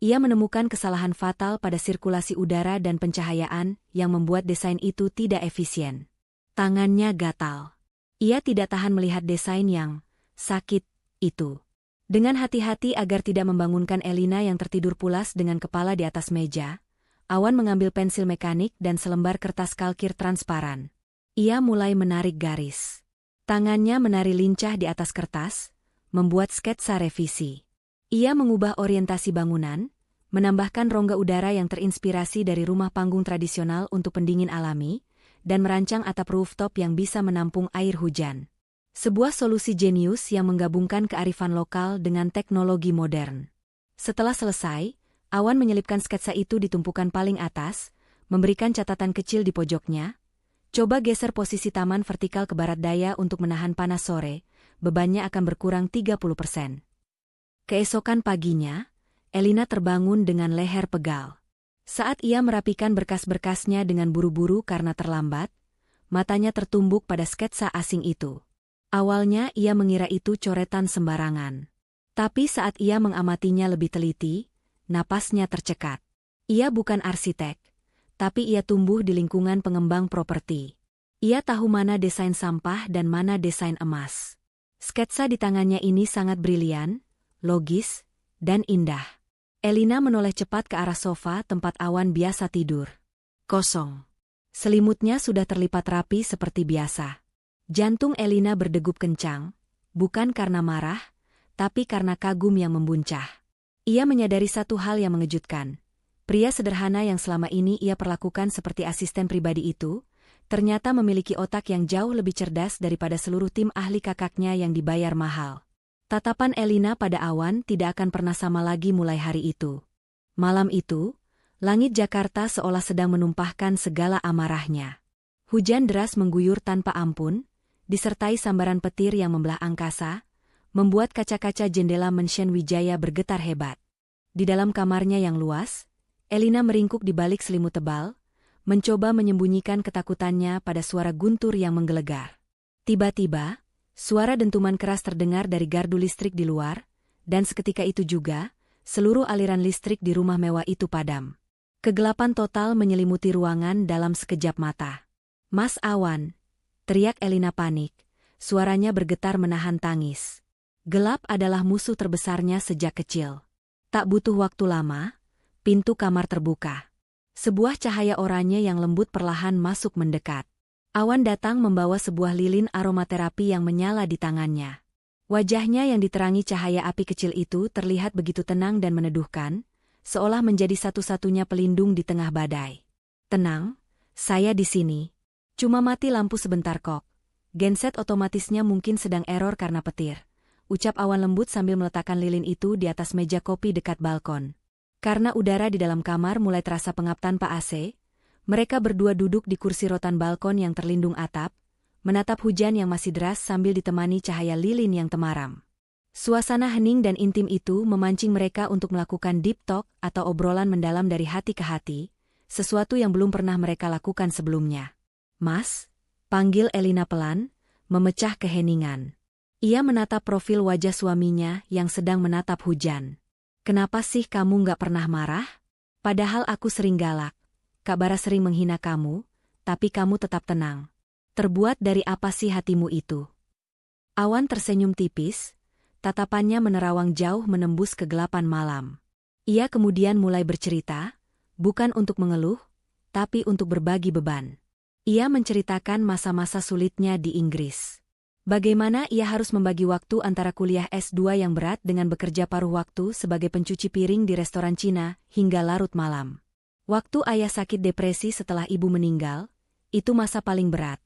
Ia menemukan kesalahan fatal pada sirkulasi udara dan pencahayaan yang membuat desain itu tidak efisien. Tangannya gatal. Ia tidak tahan melihat desain yang sakit itu. Dengan hati-hati agar tidak membangunkan Elina yang tertidur pulas dengan kepala di atas meja, Awan mengambil pensil mekanik dan selembar kertas kalkir transparan. Ia mulai menarik garis. Tangannya menari lincah di atas kertas, membuat sketsa revisi. Ia mengubah orientasi bangunan, menambahkan rongga udara yang terinspirasi dari rumah panggung tradisional untuk pendingin alami, dan merancang atap rooftop yang bisa menampung air hujan. Sebuah solusi jenius yang menggabungkan kearifan lokal dengan teknologi modern. Setelah selesai, Awan menyelipkan sketsa itu di tumpukan paling atas, memberikan catatan kecil di pojoknya. Coba geser posisi taman vertikal ke barat daya untuk menahan panas sore, bebannya akan berkurang 30%. Keesokan paginya, Elina terbangun dengan leher pegal. Saat ia merapikan berkas-berkasnya dengan buru-buru karena terlambat, matanya tertumbuk pada sketsa asing itu. Awalnya ia mengira itu coretan sembarangan. Tapi saat ia mengamatinya lebih teliti, napasnya tercekat. Ia bukan arsitek, tapi ia tumbuh di lingkungan pengembang properti. Ia tahu mana desain sampah dan mana desain emas. Sketsa di tangannya ini sangat brilian, logis, dan indah. Elina menoleh cepat ke arah sofa tempat Awan biasa tidur. Kosong. Selimutnya sudah terlipat rapi seperti biasa. Jantung Elina berdegup kencang, bukan karena marah, tapi karena kagum yang membuncah. Ia menyadari satu hal yang mengejutkan. Pria sederhana yang selama ini ia perlakukan seperti asisten pribadi itu, ternyata memiliki otak yang jauh lebih cerdas daripada seluruh tim ahli kakaknya yang dibayar mahal. Tatapan Elina pada Awan tidak akan pernah sama lagi mulai hari itu. Malam itu, langit Jakarta seolah sedang menumpahkan segala amarahnya. Hujan deras mengguyur tanpa ampun, disertai sambaran petir yang membelah angkasa, membuat kaca-kaca jendela Mansion Wijaya bergetar hebat. Di dalam kamarnya yang luas, Elina meringkuk di balik selimut tebal, mencoba menyembunyikan ketakutannya pada suara guntur yang menggelegar. Tiba-tiba, suara dentuman keras terdengar dari gardu listrik di luar, dan seketika itu juga, seluruh aliran listrik di rumah mewah itu padam. Kegelapan total menyelimuti ruangan dalam sekejap mata. "Mas Awan!" teriak Elina panik, suaranya bergetar menahan tangis. Gelap adalah musuh terbesarnya sejak kecil. Tak butuh waktu lama, pintu kamar terbuka. Sebuah cahaya oranye yang lembut perlahan masuk mendekat. Awan datang membawa sebuah lilin aromaterapi yang menyala di tangannya. Wajahnya yang diterangi cahaya api kecil itu terlihat begitu tenang dan meneduhkan, seolah menjadi satu-satunya pelindung di tengah badai. "Tenang, saya di sini. Cuma mati lampu sebentar kok. Genset otomatisnya mungkin sedang error karena petir," ucap Awan lembut sambil meletakkan lilin itu di atas meja kopi dekat balkon. Karena udara di dalam kamar mulai terasa pengap tanpa AC, mereka berdua duduk di kursi rotan balkon yang terlindung atap, menatap hujan yang masih deras sambil ditemani cahaya lilin yang temaram. Suasana hening dan intim itu memancing mereka untuk melakukan deep talk atau obrolan mendalam dari hati ke hati, sesuatu yang belum pernah mereka lakukan sebelumnya. "Mas," panggil Elina pelan, memecah keheningan. Ia menatap profil wajah suaminya yang sedang menatap hujan. "Kenapa sih kamu nggak pernah marah? Padahal aku sering galak. Kak Bara sering menghina kamu, tapi kamu tetap tenang. Terbuat dari apa sih hatimu itu?" Awan tersenyum tipis, tatapannya menerawang jauh menembus kegelapan malam. Ia kemudian mulai bercerita, bukan untuk mengeluh, tapi untuk berbagi beban. Ia menceritakan masa-masa sulitnya di Inggris. Bagaimana ia harus membagi waktu antara kuliah S2 yang berat dengan bekerja paruh waktu sebagai pencuci piring di restoran Cina hingga larut malam. Waktu ayah sakit depresi setelah ibu meninggal, itu masa paling berat.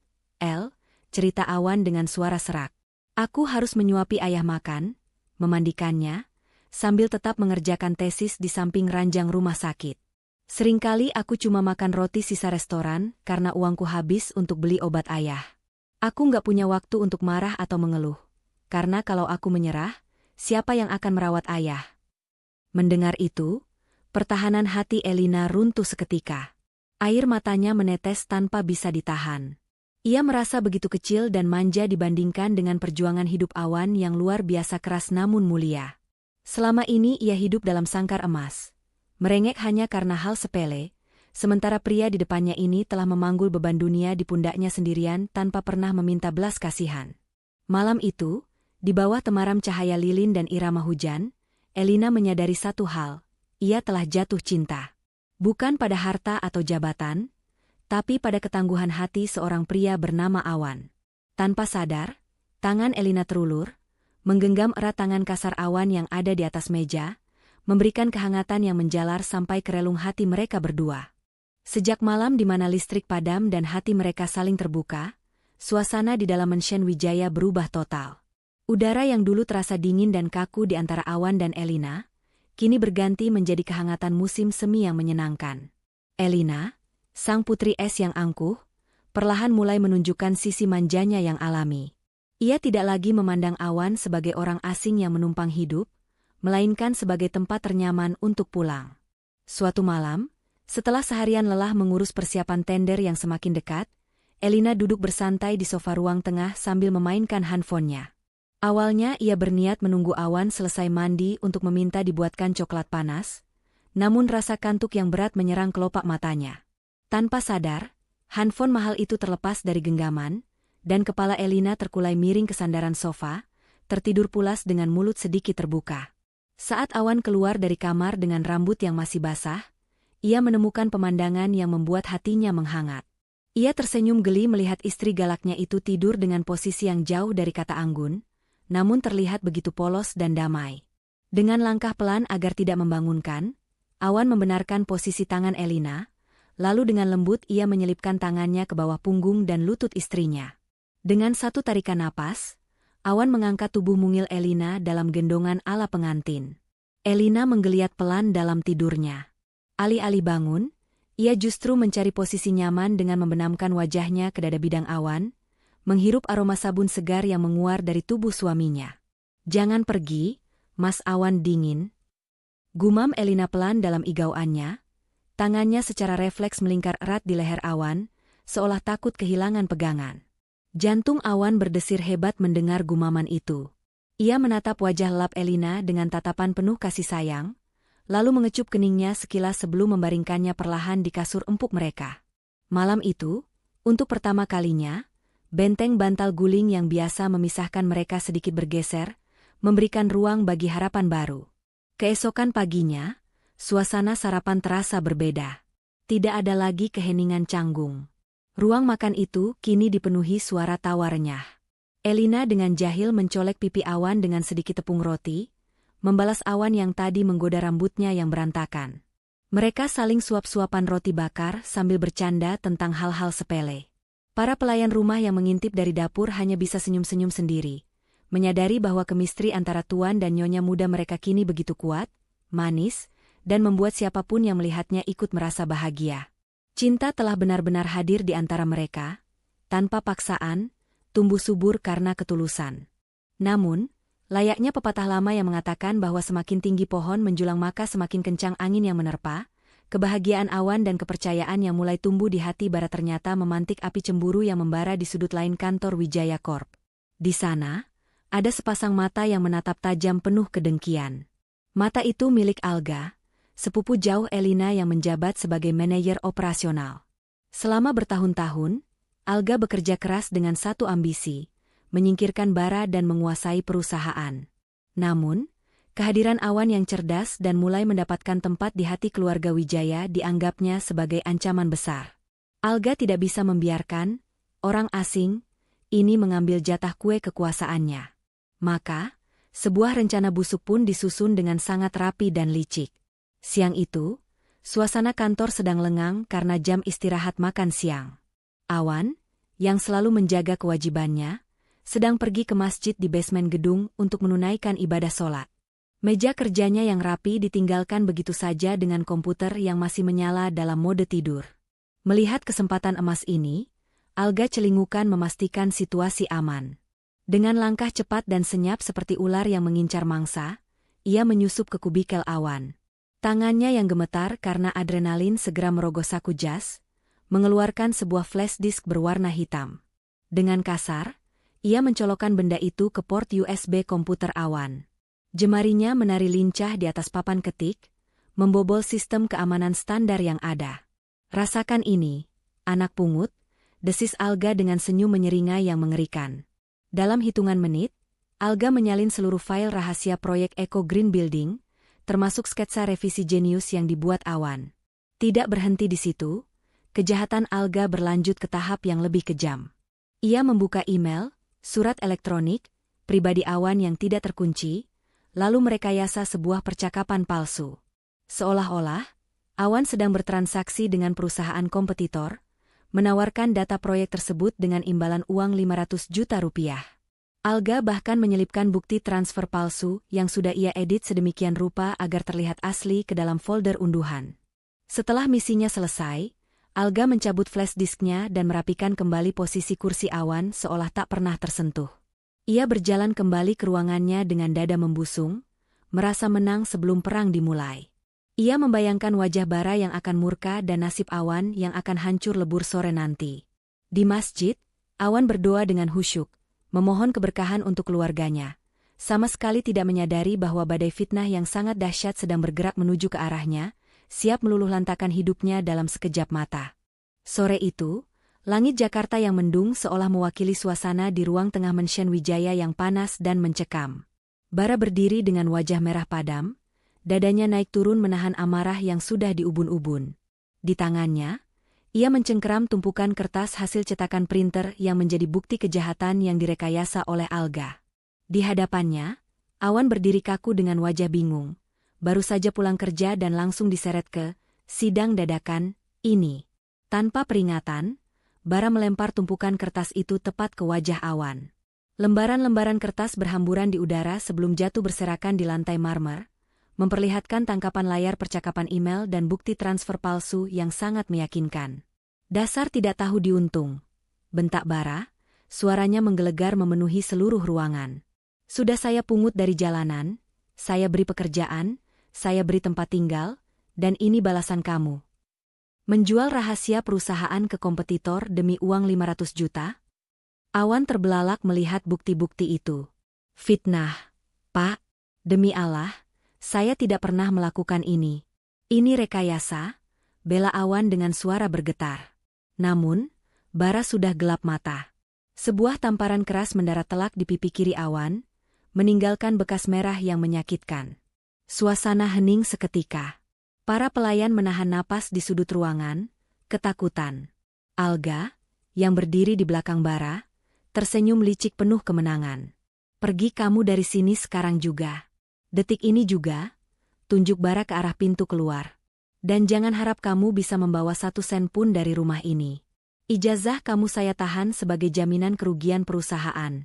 Cerita Awan dengan suara serak. "Aku harus menyuapi ayah makan, memandikannya, sambil tetap mengerjakan tesis di samping ranjang rumah sakit. Seringkali aku cuma makan roti sisa restoran karena uangku habis untuk beli obat ayah. Aku nggak punya waktu untuk marah atau mengeluh, karena kalau aku menyerah, siapa yang akan merawat ayah?" Mendengar itu, pertahanan hati Elina runtuh seketika. Air matanya menetes tanpa bisa ditahan. Ia merasa begitu kecil dan manja dibandingkan dengan perjuangan hidup Awan yang luar biasa keras namun mulia. Selama ini ia hidup dalam sangkar emas, merengek hanya karena hal sepele, sementara pria di depannya ini telah memanggul beban dunia di pundaknya sendirian tanpa pernah meminta belas kasihan. Malam itu, di bawah temaram cahaya lilin dan irama hujan, Elina menyadari satu hal, ia telah jatuh cinta. Bukan pada harta atau jabatan, tapi pada ketangguhan hati seorang pria bernama Awan. Tanpa sadar, tangan Elina terulur, menggenggam erat tangan kasar Awan yang ada di atas meja, memberikan kehangatan yang menjalar sampai ke relung hati mereka berdua. Sejak malam di mana listrik padam dan hati mereka saling terbuka, suasana di dalam Mansion Wijaya berubah total. Udara yang dulu terasa dingin dan kaku di antara Awan dan Elina, kini berganti menjadi kehangatan musim semi yang menyenangkan. Elina, sang putri es yang angkuh, perlahan mulai menunjukkan sisi manjanya yang alami. Ia tidak lagi memandang Awan sebagai orang asing yang menumpang hidup, melainkan sebagai tempat ternyaman untuk pulang. Suatu malam, setelah seharian lelah mengurus persiapan tender yang semakin dekat, Elina duduk bersantai di sofa ruang tengah sambil memainkan handphonenya. Awalnya ia berniat menunggu Awan selesai mandi untuk meminta dibuatkan coklat panas, namun rasa kantuk yang berat menyerang kelopak matanya. Tanpa sadar, handphone mahal itu terlepas dari genggaman, dan kepala Elina terkulai miring ke sandaran sofa, tertidur pulas dengan mulut sedikit terbuka. Saat Awan keluar dari kamar dengan rambut yang masih basah, ia menemukan pemandangan yang membuat hatinya menghangat. Ia tersenyum geli melihat istri galaknya itu tidur dengan posisi yang jauh dari kata anggun, namun terlihat begitu polos dan damai. Dengan langkah pelan agar tidak membangunkan, Awan membenarkan posisi tangan Elina, lalu dengan lembut ia menyelipkan tangannya ke bawah punggung dan lutut istrinya. Dengan satu tarikan napas, Awan mengangkat tubuh mungil Elina dalam gendongan ala pengantin. Elina menggeliat pelan dalam tidurnya. Alih-alih bangun, ia justru mencari posisi nyaman dengan membenamkan wajahnya ke dada bidang Awan, menghirup aroma sabun segar yang menguar dari tubuh suaminya. "Jangan pergi, Mas Awan dingin," gumam Elina pelan dalam igauannya. Tangannya secara refleks melingkar erat di leher Awan, seolah takut kehilangan pegangan. Jantung Awan berdesir hebat mendengar gumaman itu. Ia menatap wajah lap Elina dengan tatapan penuh kasih sayang, lalu mengecup keningnya sekilas sebelum membaringkannya perlahan di kasur empuk mereka. Malam itu, untuk pertama kalinya, benteng bantal guling yang biasa memisahkan mereka sedikit bergeser, memberikan ruang bagi harapan baru. Keesokan paginya, suasana sarapan terasa berbeda. Tidak ada lagi keheningan canggung. Ruang makan itu kini dipenuhi suara tawarnya. Elina dengan jahil mencolek pipi Awan dengan sedikit tepung roti, membalas Awan yang tadi menggoda rambutnya yang berantakan. Mereka saling suap-suapan roti bakar sambil bercanda tentang hal-hal sepele. Para pelayan rumah yang mengintip dari dapur hanya bisa senyum-senyum sendiri, menyadari bahwa kemistri antara tuan dan nyonya muda mereka kini begitu kuat, manis, dan membuat siapapun yang melihatnya ikut merasa bahagia. Cinta telah benar-benar hadir di antara mereka, tanpa paksaan, tumbuh subur karena ketulusan. Namun, layaknya pepatah lama yang mengatakan bahwa semakin tinggi pohon menjulang maka semakin kencang angin yang menerpa, kebahagiaan Awan dan kepercayaan yang mulai tumbuh di hati Bara ternyata memantik api cemburu yang membara di sudut lain kantor Wijaya Corp. Di sana, ada sepasang mata yang menatap tajam penuh kedengkian. Mata itu milik Alga, sepupu jauh Elina yang menjabat sebagai manajer operasional. Selama bertahun-tahun, Alga bekerja keras dengan satu ambisi, menyingkirkan Bara dan menguasai perusahaan. Namun, kehadiran Awan yang cerdas dan mulai mendapatkan tempat di hati keluarga Wijaya dianggapnya sebagai ancaman besar. Alga tidak bisa membiarkan orang asing ini mengambil jatah kue kekuasaannya. Maka, sebuah rencana busuk pun disusun dengan sangat rapi dan licik. Siang itu, suasana kantor sedang lengang karena jam istirahat makan siang. Awan, yang selalu menjaga kewajibannya, sedang pergi ke masjid di basement gedung untuk menunaikan ibadah sholat. Meja kerjanya yang rapi ditinggalkan begitu saja dengan komputer yang masih menyala dalam mode tidur. Melihat kesempatan emas ini, Alga celingukan memastikan situasi aman. Dengan langkah cepat dan senyap seperti ular yang mengincar mangsa, ia menyusup ke kubikel Awan. Tangannya yang gemetar karena adrenalin segera merogoh saku jas, mengeluarkan sebuah flash disk berwarna hitam. Dengan kasar, ia mencolokkan benda itu ke port USB komputer Awan. Jemarinya menari lincah di atas papan ketik, membobol sistem keamanan standar yang ada. Rasakan ini, anak pungut, desis Alga dengan senyum menyeringai yang mengerikan. Dalam hitungan menit, Alga menyalin seluruh file rahasia proyek Eco Green Building, termasuk sketsa revisi jenius yang dibuat Awan. Tidak berhenti di situ, kejahatan Alga berlanjut ke tahap yang lebih kejam. Ia membuka email, surat elektronik, pribadi Awan yang tidak terkunci, lalu merekayasa sebuah percakapan palsu. Seolah-olah, Awan sedang bertransaksi dengan perusahaan kompetitor, menawarkan data proyek tersebut dengan imbalan uang 500 juta rupiah. Alga bahkan menyelipkan bukti transfer palsu yang sudah ia edit sedemikian rupa agar terlihat asli ke dalam folder unduhan. Setelah misinya selesai, Alga mencabut flash disknya dan merapikan kembali posisi kursi Awan seolah tak pernah tersentuh. Ia berjalan kembali ke ruangannya dengan dada membusung, merasa menang sebelum perang dimulai. Ia membayangkan wajah bara yang akan murka dan nasib Awan yang akan hancur lebur sore nanti. Di masjid, Awan berdoa dengan khusyuk, memohon keberkahan untuk keluarganya. Sama sekali tidak menyadari bahwa badai fitnah yang sangat dahsyat sedang bergerak menuju ke arahnya, siap meluluhlantakkan hidupnya dalam sekejap mata. Sore itu, langit Jakarta yang mendung seolah mewakili suasana di ruang tengah Menshen Wijaya yang panas dan mencekam. Bara berdiri dengan wajah merah padam, dadanya naik turun menahan amarah yang sudah diubun-ubun. Di tangannya, ia mencengkeram tumpukan kertas hasil cetakan printer yang menjadi bukti kejahatan yang direkayasa oleh Alga. Di hadapannya, Awan berdiri kaku dengan wajah bingung, baru saja pulang kerja dan langsung diseret ke sidang dadakan ini. Tanpa peringatan, bara melempar tumpukan kertas itu tepat ke wajah Awan. Lembaran-lembaran kertas berhamburan di udara sebelum jatuh berserakan di lantai marmer, memperlihatkan tangkapan layar percakapan email dan bukti transfer palsu yang sangat meyakinkan. Dasar tidak tahu diuntung, bentak bara, suaranya menggelegar memenuhi seluruh ruangan. Sudah saya pungut dari jalanan, saya beri pekerjaan, saya beri tempat tinggal, dan ini balasan kamu. Menjual rahasia perusahaan ke kompetitor demi uang 500 juta? Awan terbelalak melihat bukti-bukti itu. Fitnah, Pak, demi Allah, saya tidak pernah melakukan ini. Ini rekayasa, bela Awan dengan suara bergetar. Namun, bara sudah gelap mata. Sebuah tamparan keras mendarat telak di pipi kiri Awan, meninggalkan bekas merah yang menyakitkan. Suasana hening seketika. Para pelayan menahan napas di sudut ruangan, ketakutan. Alga, yang berdiri di belakang bara, tersenyum licik penuh kemenangan. Pergi kamu dari sini sekarang juga. Detik ini juga, tunjuk bara ke arah pintu keluar. Dan jangan harap kamu bisa membawa 1 sen pun dari rumah ini. Ijazah kamu saya tahan sebagai jaminan kerugian perusahaan.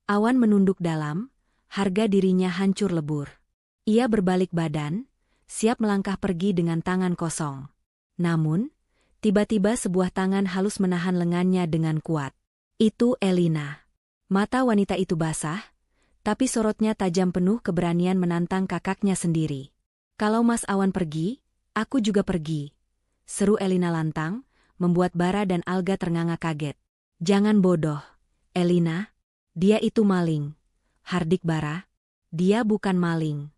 Awan menunduk dalam, harga dirinya hancur lebur. Ia berbalik badan, siap melangkah pergi dengan tangan kosong. Namun, tiba-tiba sebuah tangan halus menahan lengannya dengan kuat. Itu Elina. Mata wanita itu basah, tapi sorotnya tajam penuh keberanian menantang kakaknya sendiri. Kalau Mas Awan pergi, aku juga pergi. Seru Elina lantang, membuat Bara dan Alga ternganga kaget. Jangan bodoh, Elina. Dia itu maling. Hardik Bara. Dia bukan maling.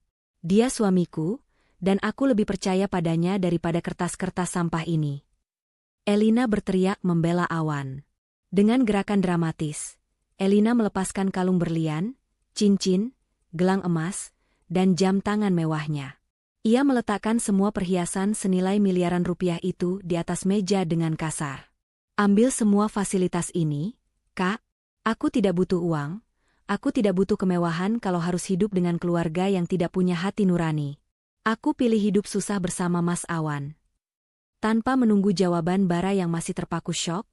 Dia suamiku, dan aku lebih percaya padanya daripada kertas-kertas sampah ini. Elina berteriak membela Awan. Dengan gerakan dramatis, Elina melepaskan kalung berlian, cincin, gelang emas, dan jam tangan mewahnya. Ia meletakkan semua perhiasan senilai miliaran rupiah itu di atas meja dengan kasar. Ambil semua fasilitas ini, Kak. Aku tidak butuh uang, aku tidak butuh kemewahan kalau harus hidup dengan keluarga yang tidak punya hati nurani. Aku pilih hidup susah bersama Mas Awan. Tanpa menunggu jawaban Bara yang masih terpaku syok,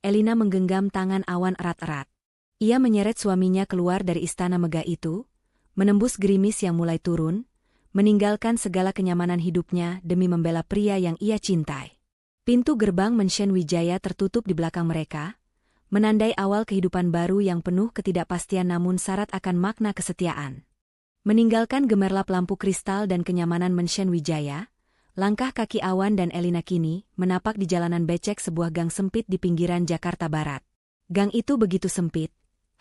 Elina menggenggam tangan Awan erat-erat. Ia menyeret suaminya keluar dari istana megah itu, menembus gerimis yang mulai turun, meninggalkan segala kenyamanan hidupnya demi membela pria yang ia cintai. Pintu gerbang Menshen Wijaya tertutup di belakang mereka, menandai awal kehidupan baru yang penuh ketidakpastian namun syarat akan makna kesetiaan. Meninggalkan gemerlap lampu kristal dan kenyamanan Menshen Wijaya, langkah kaki Awan dan Elina kini menapak di jalanan becek sebuah gang sempit di pinggiran Jakarta Barat. Gang itu begitu sempit,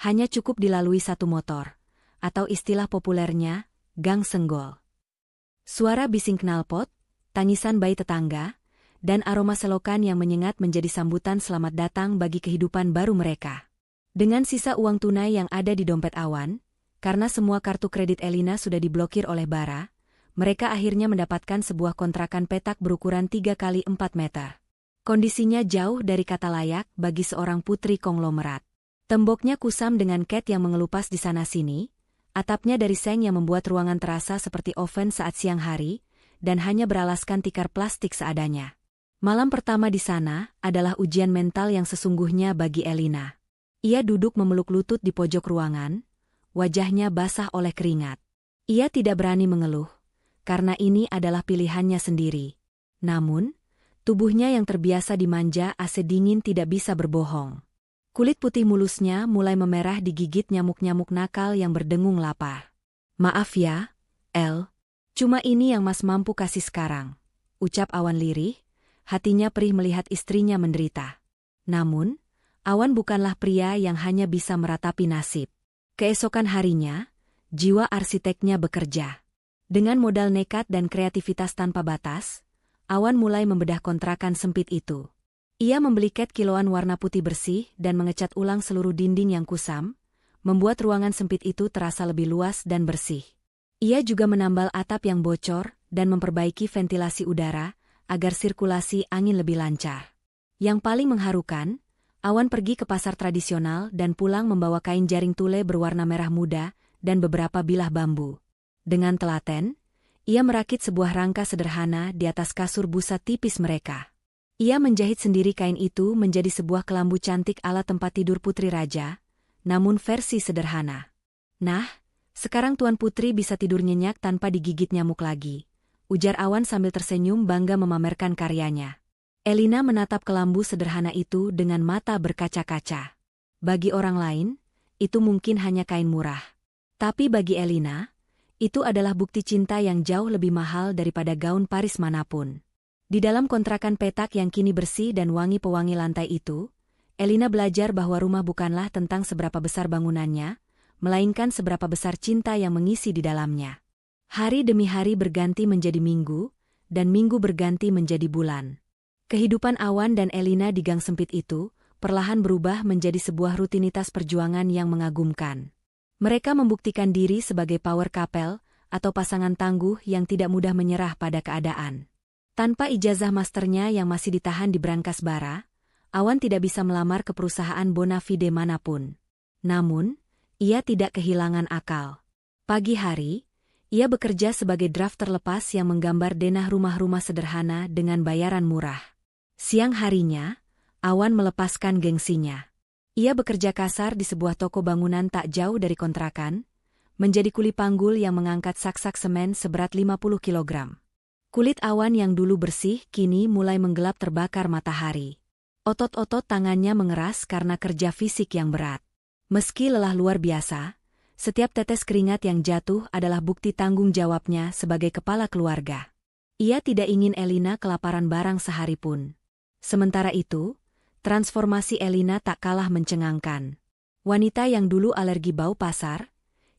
hanya cukup dilalui satu motor, atau istilah populernya, gang senggol. Suara bising knalpot, tangisan bayi tetangga, dan aroma selokan yang menyengat menjadi sambutan selamat datang bagi kehidupan baru mereka. Dengan sisa uang tunai yang ada di dompet Awan, karena semua kartu kredit Elina sudah diblokir oleh Bara, mereka akhirnya mendapatkan sebuah kontrakan petak berukuran 3 kali 4 meter. Kondisinya jauh dari kata layak bagi seorang putri konglomerat. Temboknya kusam dengan cat yang mengelupas di sana-sini, atapnya dari seng yang membuat ruangan terasa seperti oven saat siang hari, dan hanya beralaskan tikar plastik seadanya. Malam pertama di sana adalah ujian mental yang sesungguhnya bagi Elina. Ia duduk memeluk lutut di pojok ruangan, wajahnya basah oleh keringat. Ia tidak berani mengeluh, karena ini adalah pilihannya sendiri. Namun, tubuhnya yang terbiasa dimanja AC dingin tidak bisa berbohong. Kulit putih mulusnya mulai memerah digigit nyamuk-nyamuk nakal yang berdengung lapar. "Maaf ya, El. Cuma ini yang Mas mampu kasih sekarang," ucap Awan lirih, hatinya perih melihat istrinya menderita. Namun, Awan bukanlah pria yang hanya bisa meratapi nasib. Keesokan harinya, jiwa arsiteknya bekerja. Dengan modal nekat dan kreativitas tanpa batas, Awan mulai membedah kontrakan sempit itu. Ia membeli cat kiloan warna putih bersih dan mengecat ulang seluruh dinding yang kusam, membuat ruangan sempit itu terasa lebih luas dan bersih. Ia juga menambal atap yang bocor dan memperbaiki ventilasi udara agar sirkulasi angin lebih lancar. Yang paling mengharukan, Awan pergi ke pasar tradisional dan pulang membawa kain jaring tule berwarna merah muda dan beberapa bilah bambu. Dengan telaten, ia merakit sebuah rangka sederhana di atas kasur busa tipis mereka. Ia menjahit sendiri kain itu menjadi sebuah kelambu cantik ala tempat tidur putri raja, namun versi sederhana. "Nah, sekarang Tuan Putri bisa tidur nyenyak tanpa digigit nyamuk lagi," ujar Awan sambil tersenyum bangga memamerkan karyanya. Elina menatap kelambu sederhana itu dengan mata berkaca-kaca. Bagi orang lain, itu mungkin hanya kain murah. Tapi bagi Elina, itu adalah bukti cinta yang jauh lebih mahal daripada gaun Paris manapun. Di dalam kontrakan petak yang kini bersih dan wangi pewangi lantai itu, Elina belajar bahwa rumah bukanlah tentang seberapa besar bangunannya, melainkan seberapa besar cinta yang mengisi di dalamnya. Hari demi hari berganti menjadi minggu, dan minggu berganti menjadi bulan. Kehidupan Awan dan Elina di gang sempit itu, perlahan berubah menjadi sebuah rutinitas perjuangan yang mengagumkan. Mereka membuktikan diri sebagai power couple, atau pasangan tangguh yang tidak mudah menyerah pada keadaan. Tanpa ijazah masternya yang masih ditahan di brankas Bara, Awan tidak bisa melamar ke perusahaan bona fide manapun. Namun, ia tidak kehilangan akal. Pagi hari, ia bekerja sebagai drafter lepas yang menggambar denah rumah-rumah sederhana dengan bayaran murah. Siang harinya, Awan melepaskan gengsinya. Ia bekerja kasar di sebuah toko bangunan tak jauh dari kontrakan, menjadi kuli panggul yang mengangkat sak-sak semen seberat 50 kilogram. Kulit Awan yang dulu bersih kini mulai menggelap terbakar matahari. Otot-otot tangannya mengeras karena kerja fisik yang berat. Meski lelah luar biasa, setiap tetes keringat yang jatuh adalah bukti tanggung jawabnya sebagai kepala keluarga. Ia tidak ingin Elina kelaparan barang sehari pun. Sementara itu, transformasi Elina tak kalah mencengangkan. Wanita yang dulu alergi bau pasar,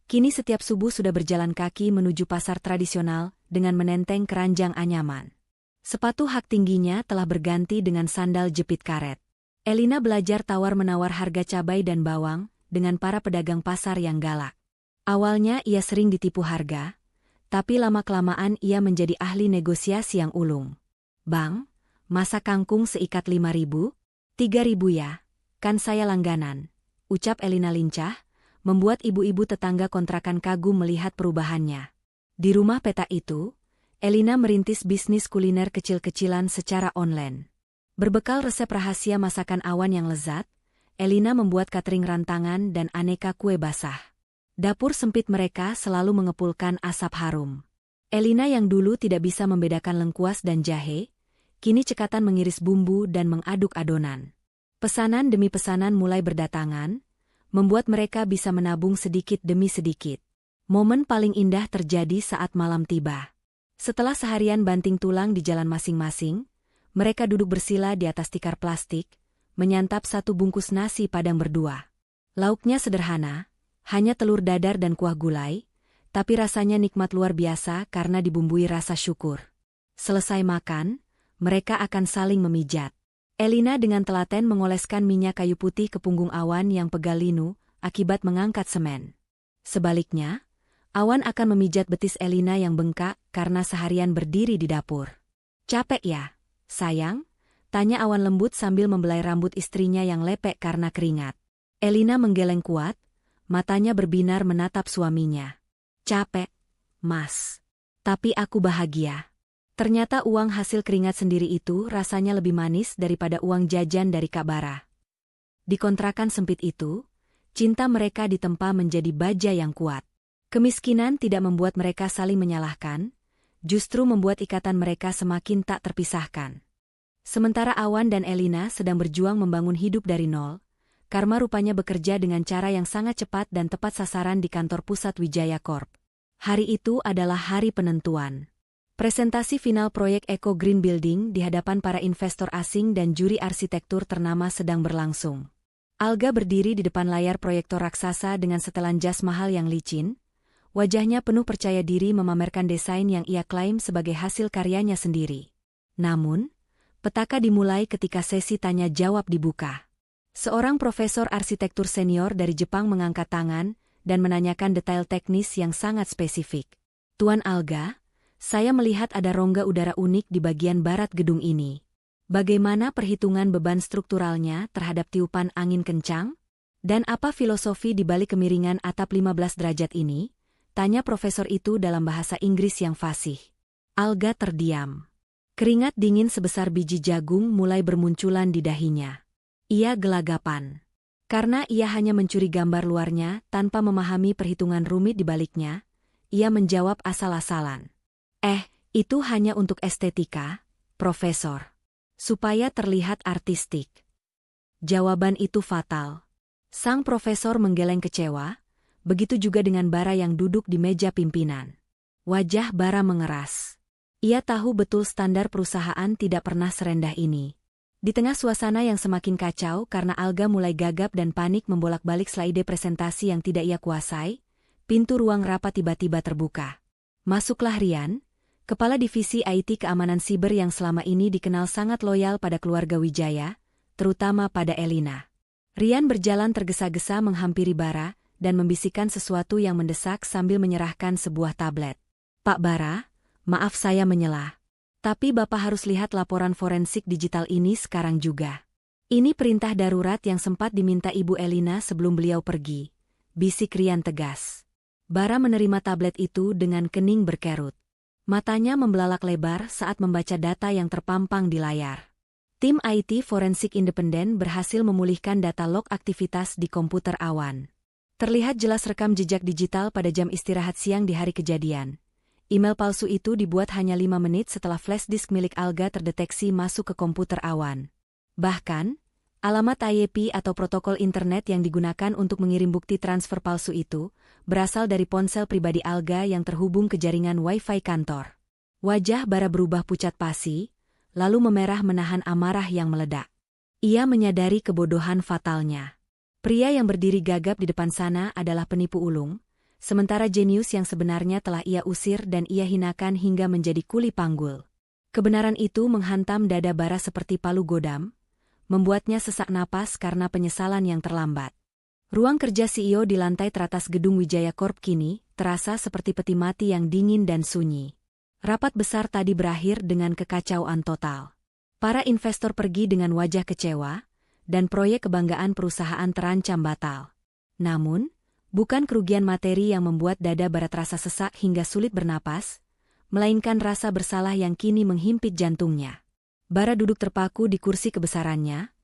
kini setiap subuh sudah berjalan kaki menuju pasar tradisional dengan menenteng keranjang anyaman. Sepatu hak tingginya telah berganti dengan sandal jepit karet. Elina belajar tawar-menawar harga cabai dan bawang dengan para pedagang pasar yang galak. Awalnya ia sering ditipu harga, tapi lama-kelamaan ia menjadi ahli negosiasi yang ulung. "Bang, masa kangkung seikat 5.000? 3.000 ya, kan saya langganan," ucap Elina lincah, membuat ibu-ibu tetangga kontrakan kagum melihat perubahannya. Di rumah peta itu, Elina merintis bisnis kuliner kecil-kecilan secara online. Berbekal resep rahasia masakan Awan yang lezat, Elina membuat catering rantangan dan aneka kue basah. Dapur sempit mereka selalu mengepulkan asap harum. Elina yang dulu tidak bisa membedakan lengkuas dan jahe, kini cekatan mengiris bumbu dan mengaduk adonan. Pesanan demi pesanan mulai berdatangan, membuat mereka bisa menabung sedikit demi sedikit. Momen paling indah terjadi saat malam tiba. Setelah seharian banting tulang di jalan masing-masing, mereka duduk bersila di atas tikar plastik, menyantap satu bungkus nasi padang berdua. Lauknya sederhana, hanya telur dadar dan kuah gulai, tapi rasanya nikmat luar biasa karena dibumbui rasa syukur. Selesai makan, mereka akan saling memijat. Elina dengan telaten mengoleskan minyak kayu putih ke punggung Awan yang pegal linu akibat mengangkat semen. Sebaliknya, Awan akan memijat betis Elina yang bengkak karena seharian berdiri di dapur. "Capek ya, sayang?" tanya Awan lembut sambil membelai rambut istrinya yang lepek karena keringat. Elina menggeleng kuat, matanya berbinar menatap suaminya. "Capek, Mas. Tapi aku bahagia." Ternyata uang hasil keringat sendiri itu rasanya lebih manis daripada uang jajan dari Kak Bara. Di kontrakan sempit itu, cinta mereka ditempa menjadi baja yang kuat. Kemiskinan tidak membuat mereka saling menyalahkan, justru membuat ikatan mereka semakin tak terpisahkan. Sementara Awan dan Elina sedang berjuang membangun hidup dari nol, Karma rupanya bekerja dengan cara yang sangat cepat dan tepat sasaran di kantor pusat Wijaya Corp. Hari itu adalah hari penentuan. Presentasi final proyek Eco Green Building di hadapan para investor asing dan juri arsitektur ternama sedang berlangsung. Alga berdiri di depan layar proyektor raksasa dengan setelan jas mahal yang licin. Wajahnya penuh percaya diri memamerkan desain yang ia klaim sebagai hasil karyanya sendiri. Namun, petaka dimulai ketika sesi tanya-jawab dibuka. Seorang profesor arsitektur senior dari Jepang mengangkat tangan dan menanyakan detail teknis yang sangat spesifik. "Tuan Alga, saya melihat ada rongga udara unik di bagian barat gedung ini. Bagaimana perhitungan beban strukturalnya terhadap tiupan angin kencang? Dan apa filosofi di balik kemiringan atap 15 derajat ini?" tanya profesor itu dalam bahasa Inggris yang fasih. Alga terdiam. Keringat dingin sebesar biji jagung mulai bermunculan di dahinya. Ia gelagapan. Karena ia hanya mencuri gambar luarnya tanpa memahami perhitungan rumit di baliknya, ia menjawab asal-asalan. Itu hanya untuk estetika, Profesor. Supaya terlihat artistik." Jawaban itu fatal. Sang profesor menggeleng kecewa, begitu juga dengan Bara yang duduk di meja pimpinan. Wajah Bara mengeras. Ia tahu betul standar perusahaan tidak pernah serendah ini. Di tengah suasana yang semakin kacau karena Alga mulai gagap dan panik membolak-balik slide presentasi yang tidak ia kuasai, pintu ruang rapat tiba-tiba terbuka. "Masuklah Rian, Kepala Divisi IT Keamanan Siber yang selama ini dikenal sangat loyal pada keluarga Wijaya, terutama pada Elina." Rian berjalan tergesa-gesa menghampiri Bara dan membisikkan sesuatu yang mendesak sambil menyerahkan sebuah tablet. "Pak Bara, maaf saya menyela. Tapi Bapak harus lihat laporan forensik digital ini sekarang juga. Ini perintah darurat yang sempat diminta Ibu Elina sebelum beliau pergi," bisik Rian tegas. Bara menerima tablet itu dengan kening berkerut. Matanya membelalak lebar saat membaca data yang terpampang di layar. Tim IT forensik independen berhasil memulihkan data log aktivitas di komputer Awan. Terlihat jelas rekam jejak digital pada jam istirahat siang di hari kejadian. Email palsu itu dibuat hanya 5 menit setelah flash disk milik Alga terdeteksi masuk ke komputer Awan. Bahkan, alamat IAP atau protokol internet yang digunakan untuk mengirim bukti transfer palsu itu berasal dari ponsel pribadi Alga yang terhubung ke jaringan Wi-Fi kantor. Wajah Bara berubah pucat pasi, lalu memerah menahan amarah yang meledak. Ia menyadari kebodohan fatalnya. Pria yang berdiri gagap di depan sana adalah penipu ulung, sementara jenius yang sebenarnya telah ia usir dan ia hinakan hingga menjadi kuli panggul. Kebenaran itu menghantam dada Bara seperti palu godam, membuatnya sesak napas karena penyesalan yang terlambat. Ruang kerja CEO di lantai teratas gedung Wijaya Corp kini terasa seperti peti mati yang dingin dan sunyi. Rapat besar tadi berakhir dengan kekacauan total. Para investor pergi dengan wajah kecewa, dan proyek kebanggaan perusahaan terancam batal. Namun, bukan kerugian materi yang membuat dada Bara terasa sesak hingga sulit bernapas, melainkan rasa bersalah yang kini menghimpit jantungnya. Bara duduk terpaku di kursi kebesarannya,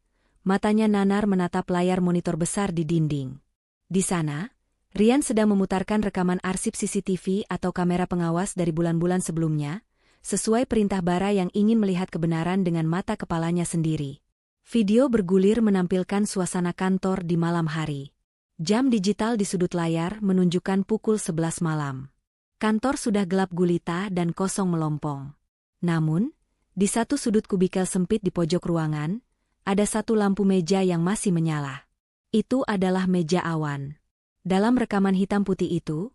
matanya nanar menatap layar monitor besar di dinding. Di sana, Rian sedang memutarkan rekaman arsip CCTV atau kamera pengawas dari bulan-bulan sebelumnya, sesuai perintah Bara yang ingin melihat kebenaran dengan mata kepalanya sendiri. Video bergulir menampilkan suasana kantor di malam hari. Jam digital di sudut layar menunjukkan pukul 11 malam. Kantor sudah gelap gulita dan kosong melompong. Namun, di satu sudut kubikel sempit di pojok ruangan, ada satu lampu meja yang masih menyala. Itu adalah meja Awan. Dalam rekaman hitam putih itu,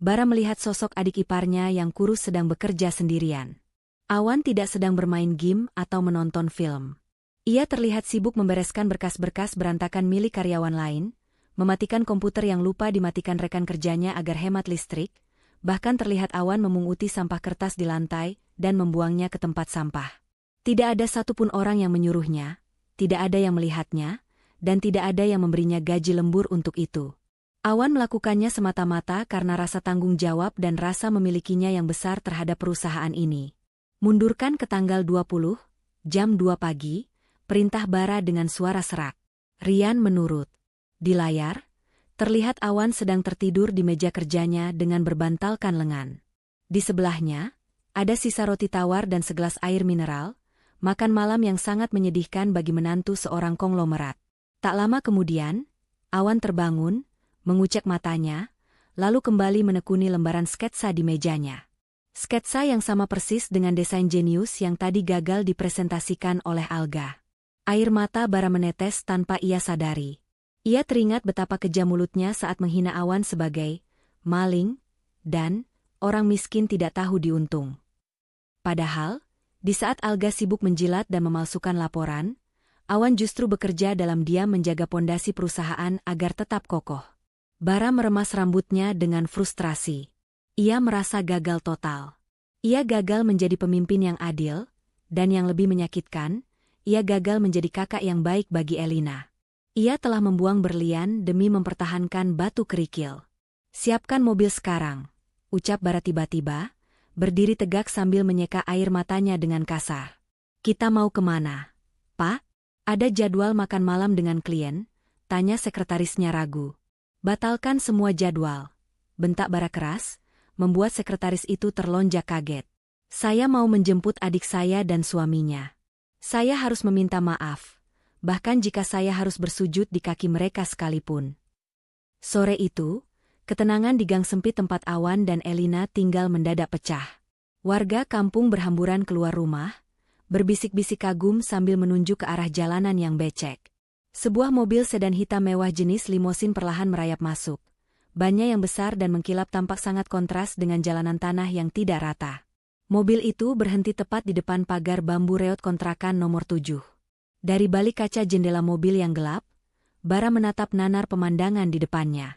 Bara melihat sosok adik iparnya yang kurus sedang bekerja sendirian. Awan tidak sedang bermain game atau menonton film. Ia terlihat sibuk membereskan berkas-berkas berantakan milik karyawan lain, mematikan komputer yang lupa dimatikan rekan kerjanya agar hemat listrik, bahkan terlihat Awan memunguti sampah kertas di lantai dan membuangnya ke tempat sampah. Tidak ada satupun orang yang menyuruhnya, tidak ada yang melihatnya, dan tidak ada yang memberinya gaji lembur untuk itu. Awan melakukannya semata-mata karena rasa tanggung jawab dan rasa memilikinya yang besar terhadap perusahaan ini. Mundurkan ke tanggal 20, jam 2 pagi, perintah Bara dengan suara serak. Rian menurut. Di layar, terlihat Awan sedang tertidur di meja kerjanya dengan berbantalkan lengan. Di sebelahnya, ada sisa roti tawar dan segelas air mineral, makan malam yang sangat menyedihkan bagi menantu seorang konglomerat. Tak lama kemudian, Awan terbangun, mengucek matanya, lalu kembali menekuni lembaran sketsa di mejanya. Sketsa yang sama persis dengan desain jenius yang tadi gagal dipresentasikan oleh Alga. Air mata Bara menetes tanpa ia sadari. Ia teringat betapa kejam mulutnya saat menghina Awan sebagai maling dan orang miskin tidak tahu diuntung. Padahal, di saat Alga sibuk menjilat dan memalsukan laporan, Awan justru bekerja dalam diam menjaga pondasi perusahaan agar tetap kokoh. Bara meremas rambutnya dengan frustrasi. Ia merasa gagal total. Ia gagal menjadi pemimpin yang adil, dan yang lebih menyakitkan, ia gagal menjadi kakak yang baik bagi Elina. Ia telah membuang berlian demi mempertahankan batu kerikil. Siapkan mobil sekarang, ucap Bara tiba-tiba, berdiri tegak sambil menyeka air matanya dengan kasar. Kita mau kemana? Pak? Ada jadwal makan malam dengan klien, tanya sekretarisnya ragu. Batalkan semua jadwal, bentak Bara keras, membuat sekretaris itu terlonjak kaget. Saya mau menjemput adik saya dan suaminya. Saya harus meminta maaf, bahkan jika saya harus bersujud di kaki mereka sekalipun. Sore itu, ketenangan di gang sempit tempat Awan dan Elina tinggal mendadak pecah. Warga kampung berhamburan keluar rumah, berbisik-bisik kagum sambil menunjuk ke arah jalanan yang becek. Sebuah mobil sedan hitam mewah jenis limosin perlahan merayap masuk. Bannya yang besar dan mengkilap tampak sangat kontras dengan jalanan tanah yang tidak rata. Mobil itu berhenti tepat di depan pagar bambu reot kontrakan nomor 7. Dari balik kaca jendela mobil yang gelap, Bara menatap nanar pemandangan di depannya.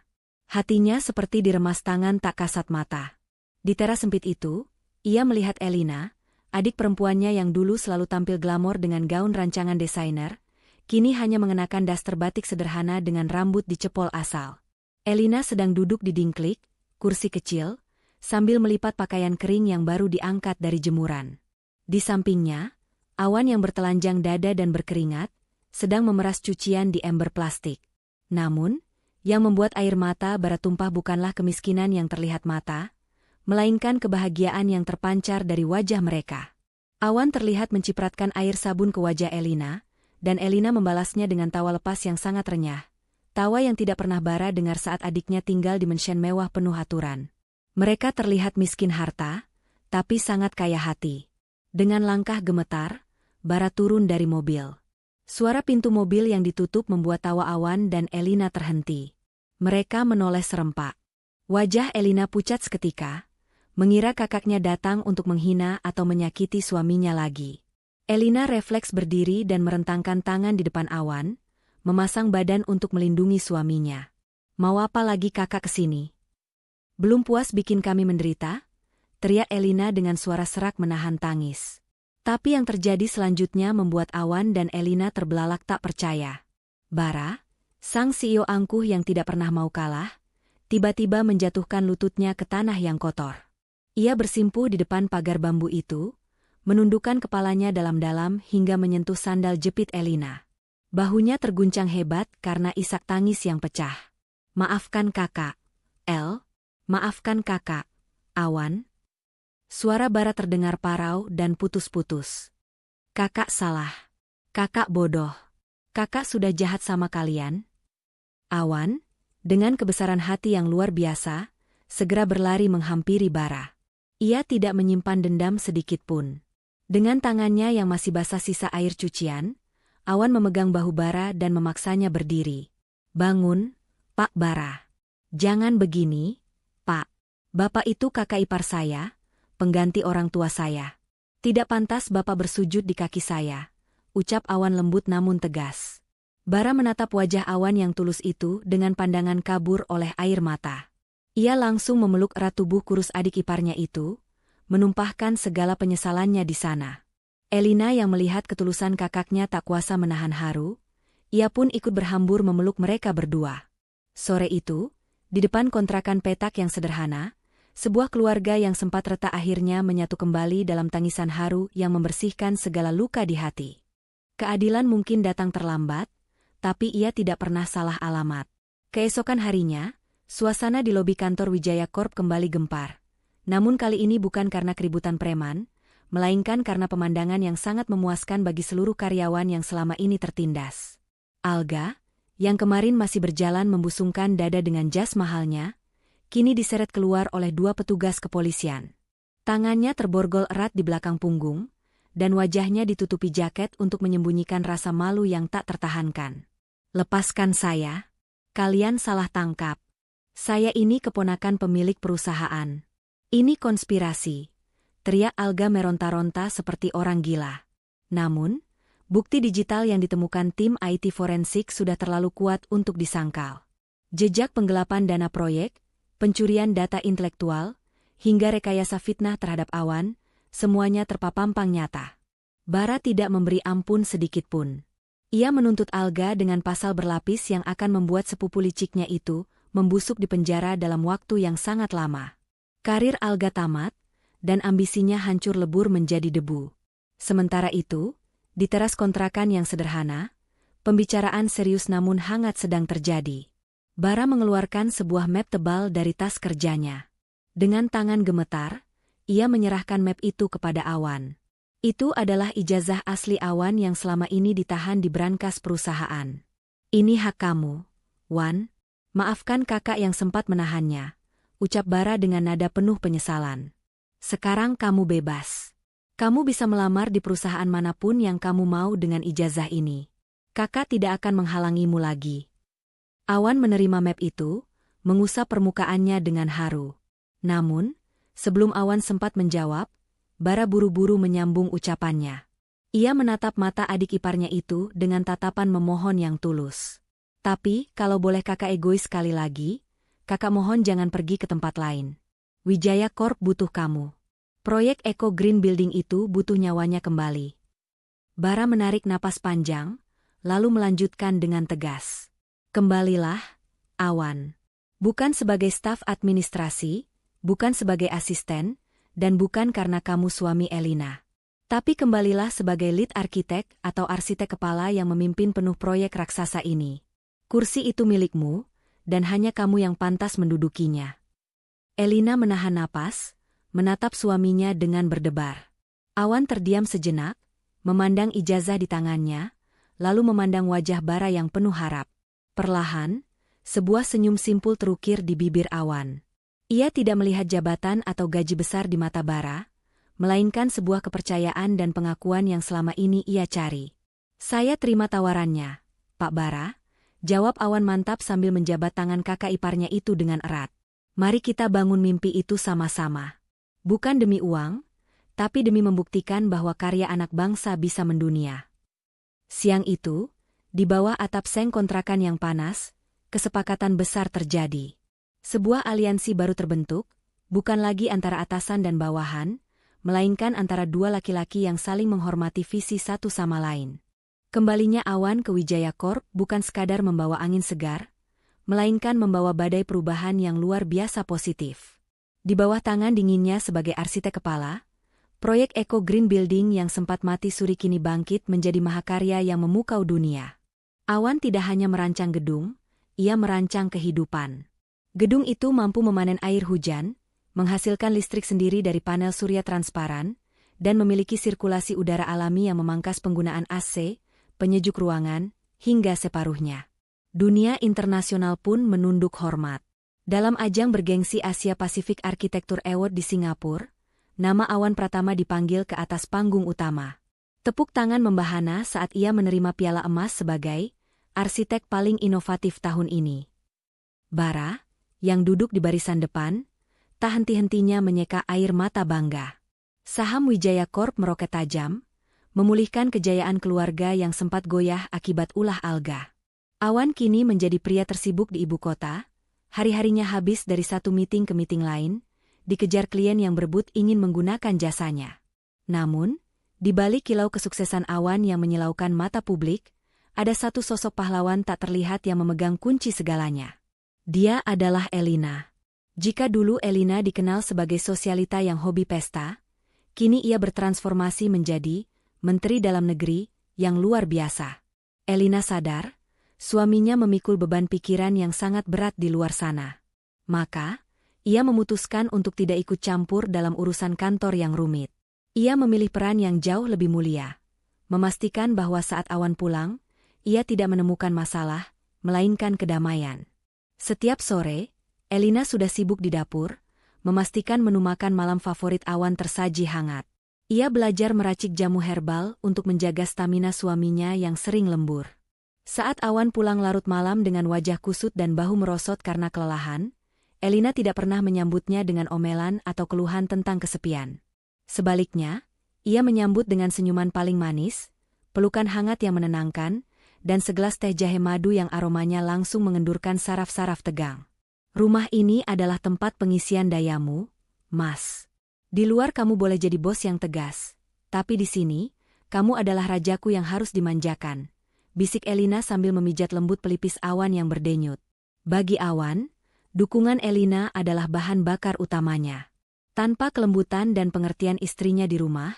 Hatinya seperti diremas tangan tak kasat mata. Di teras sempit itu, ia melihat Elina, adik perempuannya yang dulu selalu tampil glamor dengan gaun rancangan desainer, kini hanya mengenakan daster batik sederhana dengan rambut dicepol asal. Elina sedang duduk di dingklik, kursi kecil, sambil melipat pakaian kering yang baru diangkat dari jemuran. Di sampingnya, Awan yang bertelanjang dada dan berkeringat, sedang memeras cucian di ember plastik. Namun, yang membuat air mata Bara tumpah bukanlah kemiskinan yang terlihat mata, melainkan kebahagiaan yang terpancar dari wajah mereka. Awan terlihat mencipratkan air sabun ke wajah Elina, dan Elina membalasnya dengan tawa lepas yang sangat renyah. Tawa yang tidak pernah Bara dengar saat adiknya tinggal di mansion mewah penuh aturan. Mereka terlihat miskin harta, tapi sangat kaya hati. Dengan langkah gemetar, Bara turun dari mobil. Suara pintu mobil yang ditutup membuat tawa Awan dan Elina terhenti. Mereka menoleh serempak. Wajah Elina pucat seketika, mengira kakaknya datang untuk menghina atau menyakiti suaminya lagi. Elina refleks berdiri dan merentangkan tangan di depan Awan, memasang badan untuk melindungi suaminya. Mau apa lagi kakak kesini? Belum puas bikin kami menderita? Teriak Elina dengan suara serak menahan tangis. Tapi yang terjadi selanjutnya membuat Awan dan Elina terbelalak tak percaya. Bara, sang CEO angkuh yang tidak pernah mau kalah, tiba-tiba menjatuhkan lututnya ke tanah yang kotor. Ia bersimpuh di depan pagar bambu itu, menundukkan kepalanya dalam-dalam hingga menyentuh sandal jepit Elina. Bahunya terguncang hebat karena isak tangis yang pecah. Maafkan kakak, El. Maafkan kakak, Awan. Suara Bara terdengar parau dan putus-putus. Kakak salah. Kakak bodoh. Kakak sudah jahat sama kalian. Awan, dengan kebesaran hati yang luar biasa, segera berlari menghampiri Bara. Ia tidak menyimpan dendam sedikit pun. Dengan tangannya yang masih basah sisa air cucian, Awan memegang bahu Bara dan memaksanya berdiri. Bangun, Pak Bara. Jangan begini, Pak. Bapak itu kakak ipar saya, pengganti orang tua saya. Tidak pantas Bapak bersujud di kaki saya, ucap Awan lembut namun tegas. Bara menatap wajah Awan yang tulus itu dengan pandangan kabur oleh air mata. Ia langsung memeluk erat tubuh kurus adik iparnya itu, menumpahkan segala penyesalannya di sana. Elina yang melihat ketulusan kakaknya tak kuasa menahan haru, ia pun ikut berhambur memeluk mereka berdua. Sore itu, di depan kontrakan petak yang sederhana, sebuah keluarga yang sempat retak akhirnya menyatu kembali dalam tangisan haru yang membersihkan segala luka di hati. Keadilan mungkin datang terlambat, tapi ia tidak pernah salah alamat. Keesokan harinya, suasana di lobi kantor Wijaya Corp kembali gempar. Namun kali ini bukan karena keributan preman, melainkan karena pemandangan yang sangat memuaskan bagi seluruh karyawan yang selama ini tertindas. Alga, yang kemarin masih berjalan membusungkan dada dengan jas mahalnya, kini diseret keluar oleh dua petugas kepolisian. Tangannya terborgol erat di belakang punggung, dan wajahnya ditutupi jaket untuk menyembunyikan rasa malu yang tak tertahankan. Lepaskan saya. Kalian salah tangkap. Saya ini keponakan pemilik perusahaan. Ini konspirasi. Teriak Alga meronta-ronta seperti orang gila. Namun, bukti digital yang ditemukan tim IT forensik sudah terlalu kuat untuk disangkal. Jejak penggelapan dana proyek, pencurian data intelektual, hingga rekayasa fitnah terhadap Awan, semuanya terpampang nyata. Bara tidak memberi ampun sedikitpun. Ia menuntut Alga dengan pasal berlapis yang akan membuat sepupu liciknya itu membusuk di penjara dalam waktu yang sangat lama. Karir Alga tamat, dan ambisinya hancur lebur menjadi debu. Sementara itu, di teras kontrakan yang sederhana, pembicaraan serius namun hangat sedang terjadi. Bara mengeluarkan sebuah map tebal dari tas kerjanya. Dengan tangan gemetar, ia menyerahkan map itu kepada Awan. Itu adalah ijazah asli Awan yang selama ini ditahan di brankas perusahaan. Ini hak kamu, Wan. Maafkan kakak yang sempat menahannya, ucap Bara dengan nada penuh penyesalan. Sekarang kamu bebas. Kamu bisa melamar di perusahaan manapun yang kamu mau dengan ijazah ini. Kakak tidak akan menghalangimu lagi. Awan menerima map itu, mengusap permukaannya dengan haru. Namun, sebelum Awan sempat menjawab, Bara buru-buru menyambung ucapannya. Ia menatap mata adik iparnya itu dengan tatapan memohon yang tulus. Tapi, kalau boleh kakak egois sekali lagi, kakak mohon jangan pergi ke tempat lain. Wijaya Corp butuh kamu. Proyek Eco Green Building itu butuh nyawanya kembali. Bara menarik napas panjang, lalu melanjutkan dengan tegas. Kembalilah, Awan. Bukan sebagai staf administrasi, bukan sebagai asisten, dan bukan karena kamu suami Elina. Tapi kembalilah sebagai lead arsitek atau arsitek kepala yang memimpin penuh proyek raksasa ini. Kursi itu milikmu, dan hanya kamu yang pantas mendudukinya. Elina menahan napas, menatap suaminya dengan berdebar. Awan terdiam sejenak, memandang ijazah di tangannya, lalu memandang wajah Bara yang penuh harap. Perlahan, sebuah senyum simpul terukir di bibir Awan. Ia tidak melihat jabatan atau gaji besar di mata Bara, melainkan sebuah kepercayaan dan pengakuan yang selama ini ia cari. Saya terima tawarannya, Pak Bara, jawab Awan mantap sambil menjabat tangan kakak iparnya itu dengan erat. Mari kita bangun mimpi itu sama-sama. Bukan demi uang, tapi demi membuktikan bahwa karya anak bangsa bisa mendunia. Siang itu, di bawah atap seng kontrakan yang panas, kesepakatan besar terjadi. Sebuah aliansi baru terbentuk, bukan lagi antara atasan dan bawahan, melainkan antara dua laki-laki yang saling menghormati visi satu sama lain. Kembalinya Awan ke Wijaya Corp bukan sekadar membawa angin segar, melainkan membawa badai perubahan yang luar biasa positif. Di bawah tangan dinginnya sebagai arsitek kepala, proyek Eco Green Building yang sempat mati suri kini bangkit menjadi mahakarya yang memukau dunia. Awan tidak hanya merancang gedung, ia merancang kehidupan. Gedung itu mampu memanen air hujan, menghasilkan listrik sendiri dari panel surya transparan, dan memiliki sirkulasi udara alami yang memangkas penggunaan AC, penyejuk ruangan, hingga separuhnya. Dunia internasional pun menunduk hormat. Dalam ajang bergengsi Asia Pacific Architecture Award di Singapura, nama Awan Pratama dipanggil ke atas panggung utama. Tepuk tangan membahana saat ia menerima piala emas sebagai arsitek paling inovatif tahun ini. Bara, yang duduk di barisan depan, tak henti-hentinya menyeka air mata bangga. Saham Wijaya Corp meroket tajam, memulihkan kejayaan keluarga yang sempat goyah akibat ulah alga. Awan kini menjadi pria tersibuk di ibu kota, hari-harinya habis dari satu meeting ke meeting lain, dikejar klien yang berebut ingin menggunakan jasanya. Namun, di balik kilau kesuksesan Awan yang menyilaukan mata publik, ada satu sosok pahlawan tak terlihat yang memegang kunci segalanya. Dia adalah Elina. Jika dulu Elina dikenal sebagai sosialita yang hobi pesta, kini ia bertransformasi menjadi Menteri Dalam Negeri yang luar biasa. Elina sadar, suaminya memikul beban pikiran yang sangat berat di luar sana. Maka, ia memutuskan untuk tidak ikut campur dalam urusan kantor yang rumit. Ia memilih peran yang jauh lebih mulia, memastikan bahwa saat Awan pulang, ia tidak menemukan masalah, melainkan kedamaian. Setiap sore, Elina sudah sibuk di dapur, memastikan menu makan malam favorit Awan tersaji hangat. Ia belajar meracik jamu herbal untuk menjaga stamina suaminya yang sering lembur. Saat Awan pulang larut malam dengan wajah kusut dan bahu merosot karena kelelahan, Elina tidak pernah menyambutnya dengan omelan atau keluhan tentang kesepian. Sebaliknya, ia menyambut dengan senyuman paling manis, pelukan hangat yang menenangkan, dan segelas teh jahe madu yang aromanya langsung mengendurkan saraf-saraf tegang. Rumah ini adalah tempat pengisian dayamu, Mas. Di luar kamu boleh jadi bos yang tegas, tapi di sini, kamu adalah rajaku yang harus dimanjakan, bisik Elina sambil memijat lembut pelipis Awan yang berdenyut. Bagi Awan, dukungan Elina adalah bahan bakar utamanya. Tanpa kelembutan dan pengertian istrinya di rumah,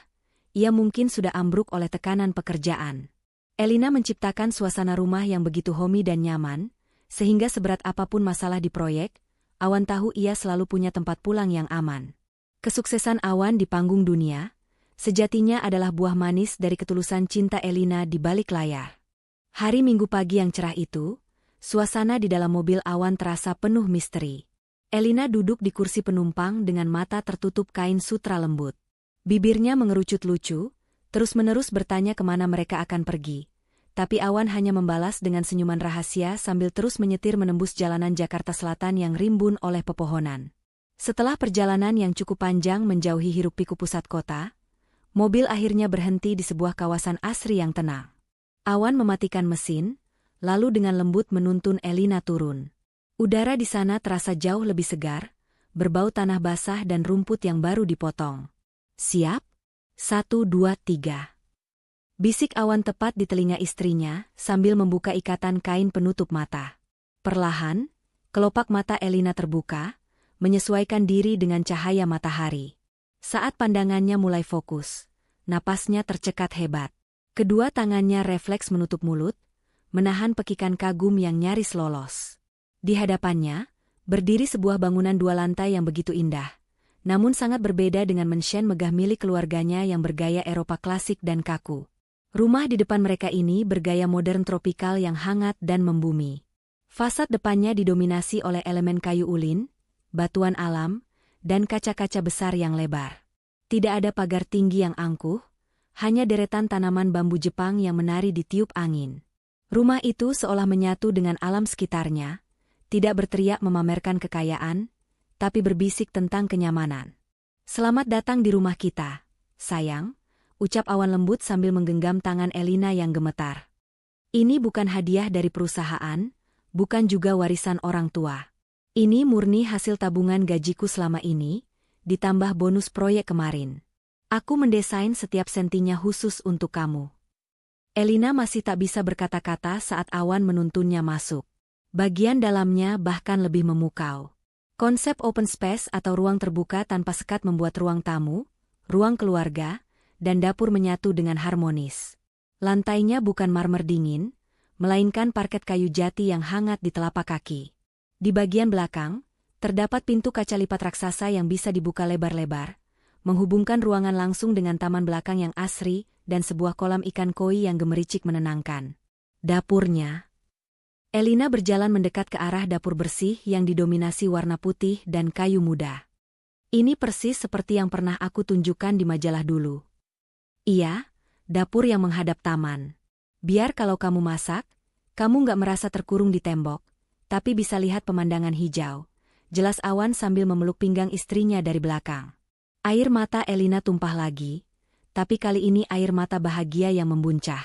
ia mungkin sudah ambruk oleh tekanan pekerjaan. Elina menciptakan suasana rumah yang begitu homey dan nyaman, sehingga seberat apapun masalah di proyek, Awan tahu ia selalu punya tempat pulang yang aman. Kesuksesan Awan di panggung dunia, sejatinya adalah buah manis dari ketulusan cinta Elina di balik layar. Hari Minggu pagi yang cerah itu, suasana di dalam mobil Awan terasa penuh misteri. Elina duduk di kursi penumpang dengan mata tertutup kain sutra lembut. Bibirnya mengerucut lucu, terus-menerus bertanya kemana mereka akan pergi. Tapi Awan hanya membalas dengan senyuman rahasia sambil terus menyetir menembus jalanan Jakarta Selatan yang rimbun oleh pepohonan. Setelah perjalanan yang cukup panjang menjauhi hiruk-pikuk pusat kota, mobil akhirnya berhenti di sebuah kawasan asri yang tenang. Awan mematikan mesin, lalu dengan lembut menuntun Elina turun. Udara di sana terasa jauh lebih segar, berbau tanah basah dan rumput yang baru dipotong. Siap? 1, 2, 3. Bisik Awan tepat di telinga istrinya sambil membuka ikatan kain penutup mata. Perlahan, kelopak mata Elina terbuka, menyesuaikan diri dengan cahaya matahari. Saat pandangannya mulai fokus, napasnya tercekat hebat. Kedua tangannya refleks menutup mulut, menahan pekikan kagum yang nyaris lolos. Di hadapannya, berdiri sebuah bangunan 2 lantai yang begitu indah, namun sangat berbeda dengan mansion megah milik keluarganya yang bergaya Eropa klasik dan kaku. Rumah di depan mereka ini bergaya modern tropikal yang hangat dan membumi. Fasad depannya didominasi oleh elemen kayu ulin, batuan alam, dan kaca-kaca besar yang lebar. Tidak ada pagar tinggi yang angkuh, hanya deretan tanaman bambu Jepang yang menari di tiup angin. Rumah itu seolah menyatu dengan alam sekitarnya, tidak berteriak memamerkan kekayaan, tapi berbisik tentang kenyamanan. "Selamat datang di rumah kita, sayang," ucap Awan lembut sambil menggenggam tangan Elina yang gemetar. "Ini bukan hadiah dari perusahaan, bukan juga warisan orang tua. Ini murni hasil tabungan gajiku selama ini, ditambah bonus proyek kemarin. Aku mendesain setiap sentinya khusus untuk kamu." Elina masih tak bisa berkata-kata saat Awan menuntunnya masuk. Bagian dalamnya bahkan lebih memukau. Konsep open space atau ruang terbuka tanpa sekat membuat ruang tamu, ruang keluarga, dan dapur menyatu dengan harmonis. Lantainya bukan marmer dingin, melainkan parket kayu jati yang hangat di telapak kaki. Di bagian belakang, terdapat pintu kaca lipat raksasa yang bisa dibuka lebar-lebar, menghubungkan ruangan langsung dengan taman belakang yang asri dan sebuah kolam ikan koi yang gemericik menenangkan. Dapurnya. Elina berjalan mendekat ke arah dapur bersih yang didominasi warna putih dan kayu muda. "Ini persis seperti yang pernah aku tunjukkan di majalah dulu." "Iya, dapur yang menghadap taman. Biar kalau kamu masak, kamu nggak merasa terkurung di tembok, tapi bisa lihat pemandangan hijau, jelas Awan sambil memeluk pinggang istrinya dari belakang. Air mata Elina tumpah lagi, tapi kali ini air mata bahagia yang membuncah.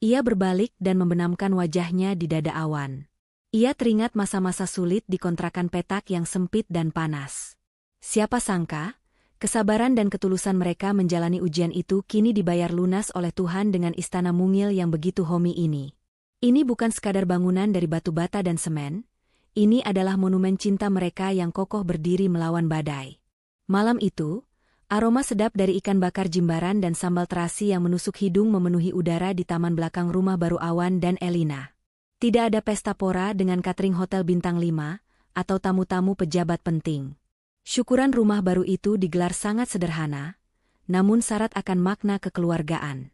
Ia berbalik dan membenamkan wajahnya di dada Awan. Ia teringat masa-masa sulit di kontrakan petak yang sempit dan panas. Siapa sangka, kesabaran dan ketulusan mereka menjalani ujian itu kini dibayar lunas oleh Tuhan dengan istana mungil yang begitu homey ini. Ini bukan sekadar bangunan dari batu bata dan semen, ini adalah monumen cinta mereka yang kokoh berdiri melawan badai. Malam itu, aroma sedap dari ikan bakar Jimbaran dan sambal terasi yang menusuk hidung memenuhi udara di taman belakang rumah baru Awan dan Elina. Tidak ada pesta pora dengan catering hotel bintang 5, atau tamu-tamu pejabat penting. Syukuran rumah baru itu digelar sangat sederhana, namun syarat akan makna kekeluargaan.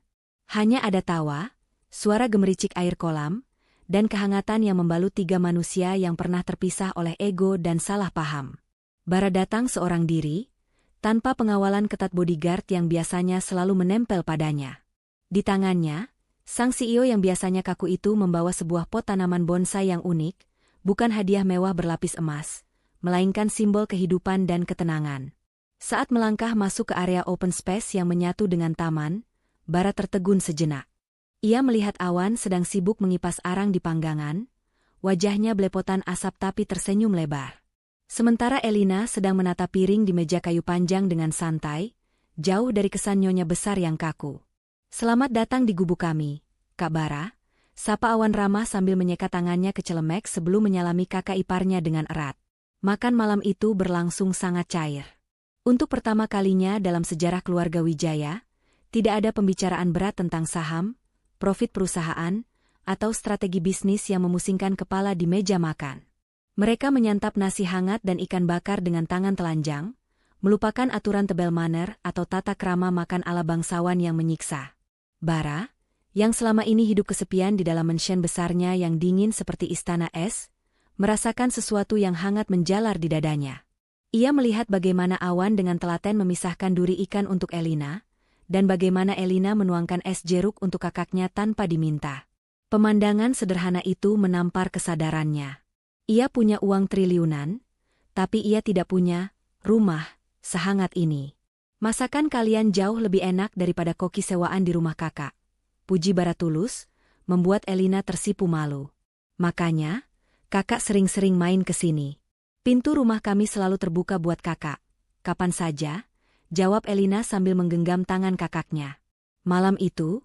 Hanya ada tawa, suara gemericik air kolam, dan kehangatan yang membalut 3 manusia yang pernah terpisah oleh ego dan salah paham. Bara datang seorang diri, tanpa pengawalan ketat bodyguard yang biasanya selalu menempel padanya. Di tangannya, sang CEO yang biasanya kaku itu membawa sebuah pot tanaman bonsai yang unik, bukan hadiah mewah berlapis emas, melainkan simbol kehidupan dan ketenangan. Saat melangkah masuk ke area open space yang menyatu dengan taman, Bara tertegun sejenak. Ia melihat Awan sedang sibuk mengipas arang di panggangan, wajahnya belepotan asap tapi tersenyum lebar. Sementara Elina sedang menata piring di meja kayu panjang dengan santai, jauh dari kesan nyonya besar yang kaku. "Selamat datang di gubuk kami, Kak Bara," sapa Awan ramah sambil menyeka tangannya ke celemek sebelum menyalami kakak iparnya dengan erat. Makan malam itu berlangsung sangat cair. Untuk pertama kalinya dalam sejarah keluarga Wijaya, tidak ada pembicaraan berat tentang saham, profit perusahaan, atau strategi bisnis yang memusingkan kepala di meja makan. Mereka menyantap nasi hangat dan ikan bakar dengan tangan telanjang, melupakan aturan tebel manner atau tata krama makan ala bangsawan yang menyiksa. Bara, yang selama ini hidup kesepian di dalam mansion besarnya yang dingin seperti istana es, merasakan sesuatu yang hangat menjalar di dadanya. Ia melihat bagaimana Awan dengan telaten memisahkan duri ikan untuk Elina, dan bagaimana Elina menuangkan es jeruk untuk kakaknya tanpa diminta. Pemandangan sederhana itu menampar kesadarannya. Ia punya uang triliunan, tapi ia tidak punya rumah sehangat ini. "Masakan kalian jauh lebih enak daripada koki sewaan di rumah kakak," puji Bara tulus, membuat Elina tersipu malu. "Makanya, kakak sering-sering main ke sini. Pintu rumah kami selalu terbuka buat kakak. Kapan saja," jawab Elina sambil menggenggam tangan kakaknya. Malam itu,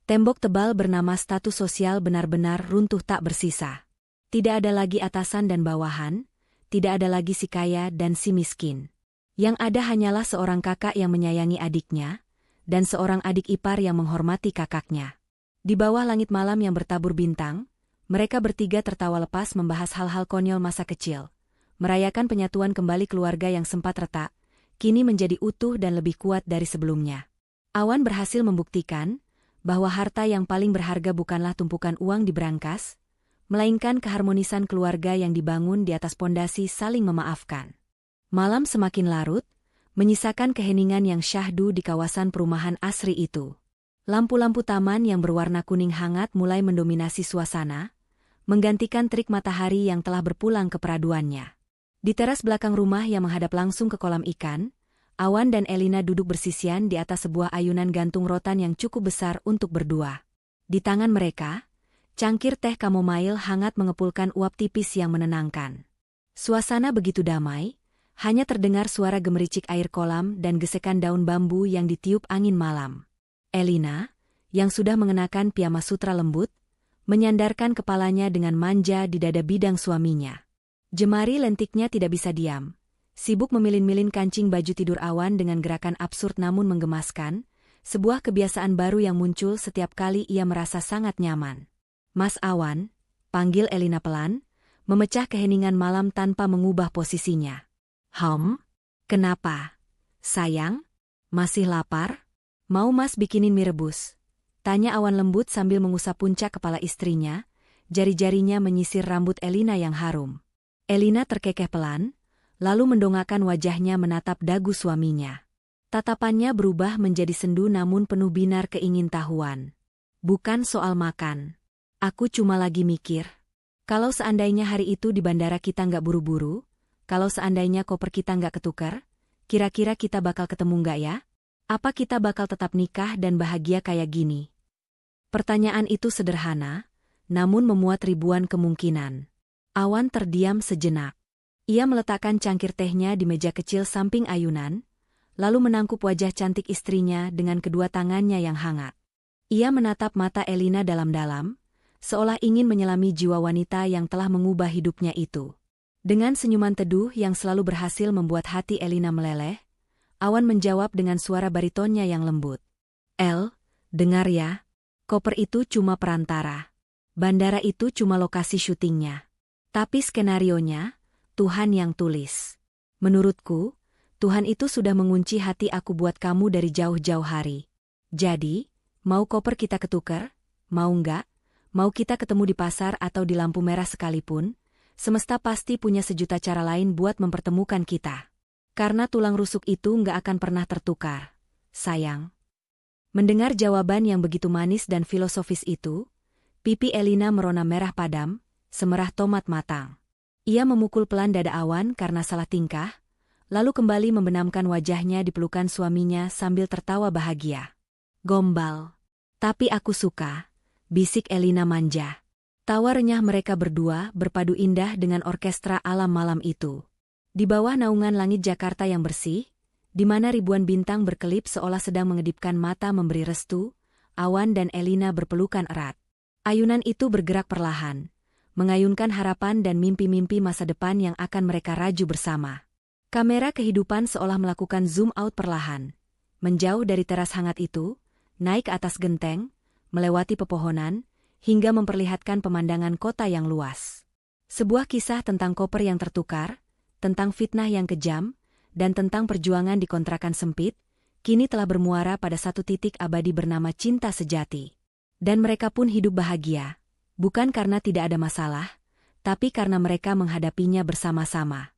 tembok tebal bernama status sosial benar-benar runtuh tak bersisa. Tidak ada lagi atasan dan bawahan, tidak ada lagi si kaya dan si miskin. Yang ada hanyalah seorang kakak yang menyayangi adiknya, dan seorang adik ipar yang menghormati kakaknya. Di bawah langit malam yang bertabur bintang, mereka bertiga tertawa lepas membahas hal-hal konyol masa kecil, merayakan penyatuan kembali keluarga yang sempat retak, kini menjadi utuh dan lebih kuat dari sebelumnya. Awan berhasil membuktikan bahwa harta yang paling berharga bukanlah tumpukan uang di brankas, melainkan keharmonisan keluarga yang dibangun di atas pondasi saling memaafkan. Malam semakin larut, menyisakan keheningan yang syahdu di kawasan perumahan asri itu. Lampu-lampu taman yang berwarna kuning hangat mulai mendominasi suasana, menggantikan terik matahari yang telah berpulang ke peraduannya. Di teras belakang rumah yang menghadap langsung ke kolam ikan, Awan dan Elina duduk bersisian di atas sebuah ayunan gantung rotan yang cukup besar untuk berdua. Di tangan mereka, cangkir teh chamomile hangat mengepulkan uap tipis yang menenangkan. Suasana begitu damai, hanya terdengar suara gemericik air kolam dan gesekan daun bambu yang ditiup angin malam. Elina, yang sudah mengenakan piyama sutra lembut, menyandarkan kepalanya dengan manja di dada bidang suaminya. Jemari lentiknya tidak bisa diam, sibuk memilin-milin kancing baju tidur Awan dengan gerakan absurd namun menggemaskan, sebuah kebiasaan baru yang muncul setiap kali ia merasa sangat nyaman. "Mas Awan," panggil Elina pelan, memecah keheningan malam tanpa mengubah posisinya. Kenapa? Sayang? Masih lapar? Mau Mas bikinin mie rebus?" tanya Awan lembut sambil mengusap puncak kepala istrinya, jari-jarinya menyisir rambut Elina yang harum. Elina terkekeh pelan, lalu mendongakkan wajahnya menatap dagu suaminya. Tatapannya berubah menjadi sendu namun penuh binar keingintahuan. "Bukan soal makan. Aku cuma lagi mikir. Kalau seandainya hari itu di bandara kita nggak buru-buru, kalau seandainya koper kita nggak ketukar, kira-kira kita bakal ketemu nggak ya? Apa kita bakal tetap nikah dan bahagia kayak gini? Pertanyaan itu sederhana, namun memuat ribuan kemungkinan. Awan terdiam sejenak. Ia meletakkan cangkir tehnya di meja kecil samping ayunan, lalu menangkup wajah cantik istrinya dengan kedua tangannya yang hangat. Ia menatap mata Elina dalam-dalam, seolah ingin menyelami jiwa wanita yang telah mengubah hidupnya itu. Dengan senyuman teduh yang selalu berhasil membuat hati Elina meleleh, Awan menjawab dengan suara baritonnya yang lembut. El, dengar ya, koper itu cuma perantara. Bandara itu cuma lokasi syutingnya. Tapi skenarionya, Tuhan yang tulis. Menurutku, Tuhan itu sudah mengunci hati aku buat kamu dari jauh-jauh hari. Jadi, mau koper kita ketukar, mau nggak, mau kita ketemu di pasar atau di lampu merah sekalipun, semesta pasti punya sejuta cara lain buat mempertemukan kita. Karena tulang rusuk itu nggak akan pernah tertukar, sayang. Mendengar jawaban yang begitu manis dan filosofis itu, pipi Elina merona merah padam, semerah tomat matang. Ia memukul pelan dada Awan karena salah tingkah, lalu kembali membenamkan wajahnya di pelukan suaminya sambil tertawa bahagia. Gombal. Tapi aku suka, bisik Elina manja. Tawa renyah mereka berdua berpadu indah dengan orkestra alam malam itu. Di bawah naungan langit Jakarta yang bersih, di mana ribuan bintang berkelip seolah sedang mengedipkan mata memberi restu, Awan dan Elina berpelukan erat. Ayunan itu bergerak perlahan, mengayunkan harapan dan mimpi-mimpi masa depan yang akan mereka raju bersama. Kamera kehidupan seolah melakukan zoom out perlahan, menjauh dari teras hangat itu, naik ke atas genteng, melewati pepohonan, hingga memperlihatkan pemandangan kota yang luas. Sebuah kisah tentang koper yang tertukar, tentang fitnah yang kejam, dan tentang perjuangan di kontrakan sempit, kini telah bermuara pada satu titik abadi bernama cinta sejati. Dan mereka pun hidup bahagia. Bukan karena tidak ada masalah, tapi karena mereka menghadapinya bersama-sama.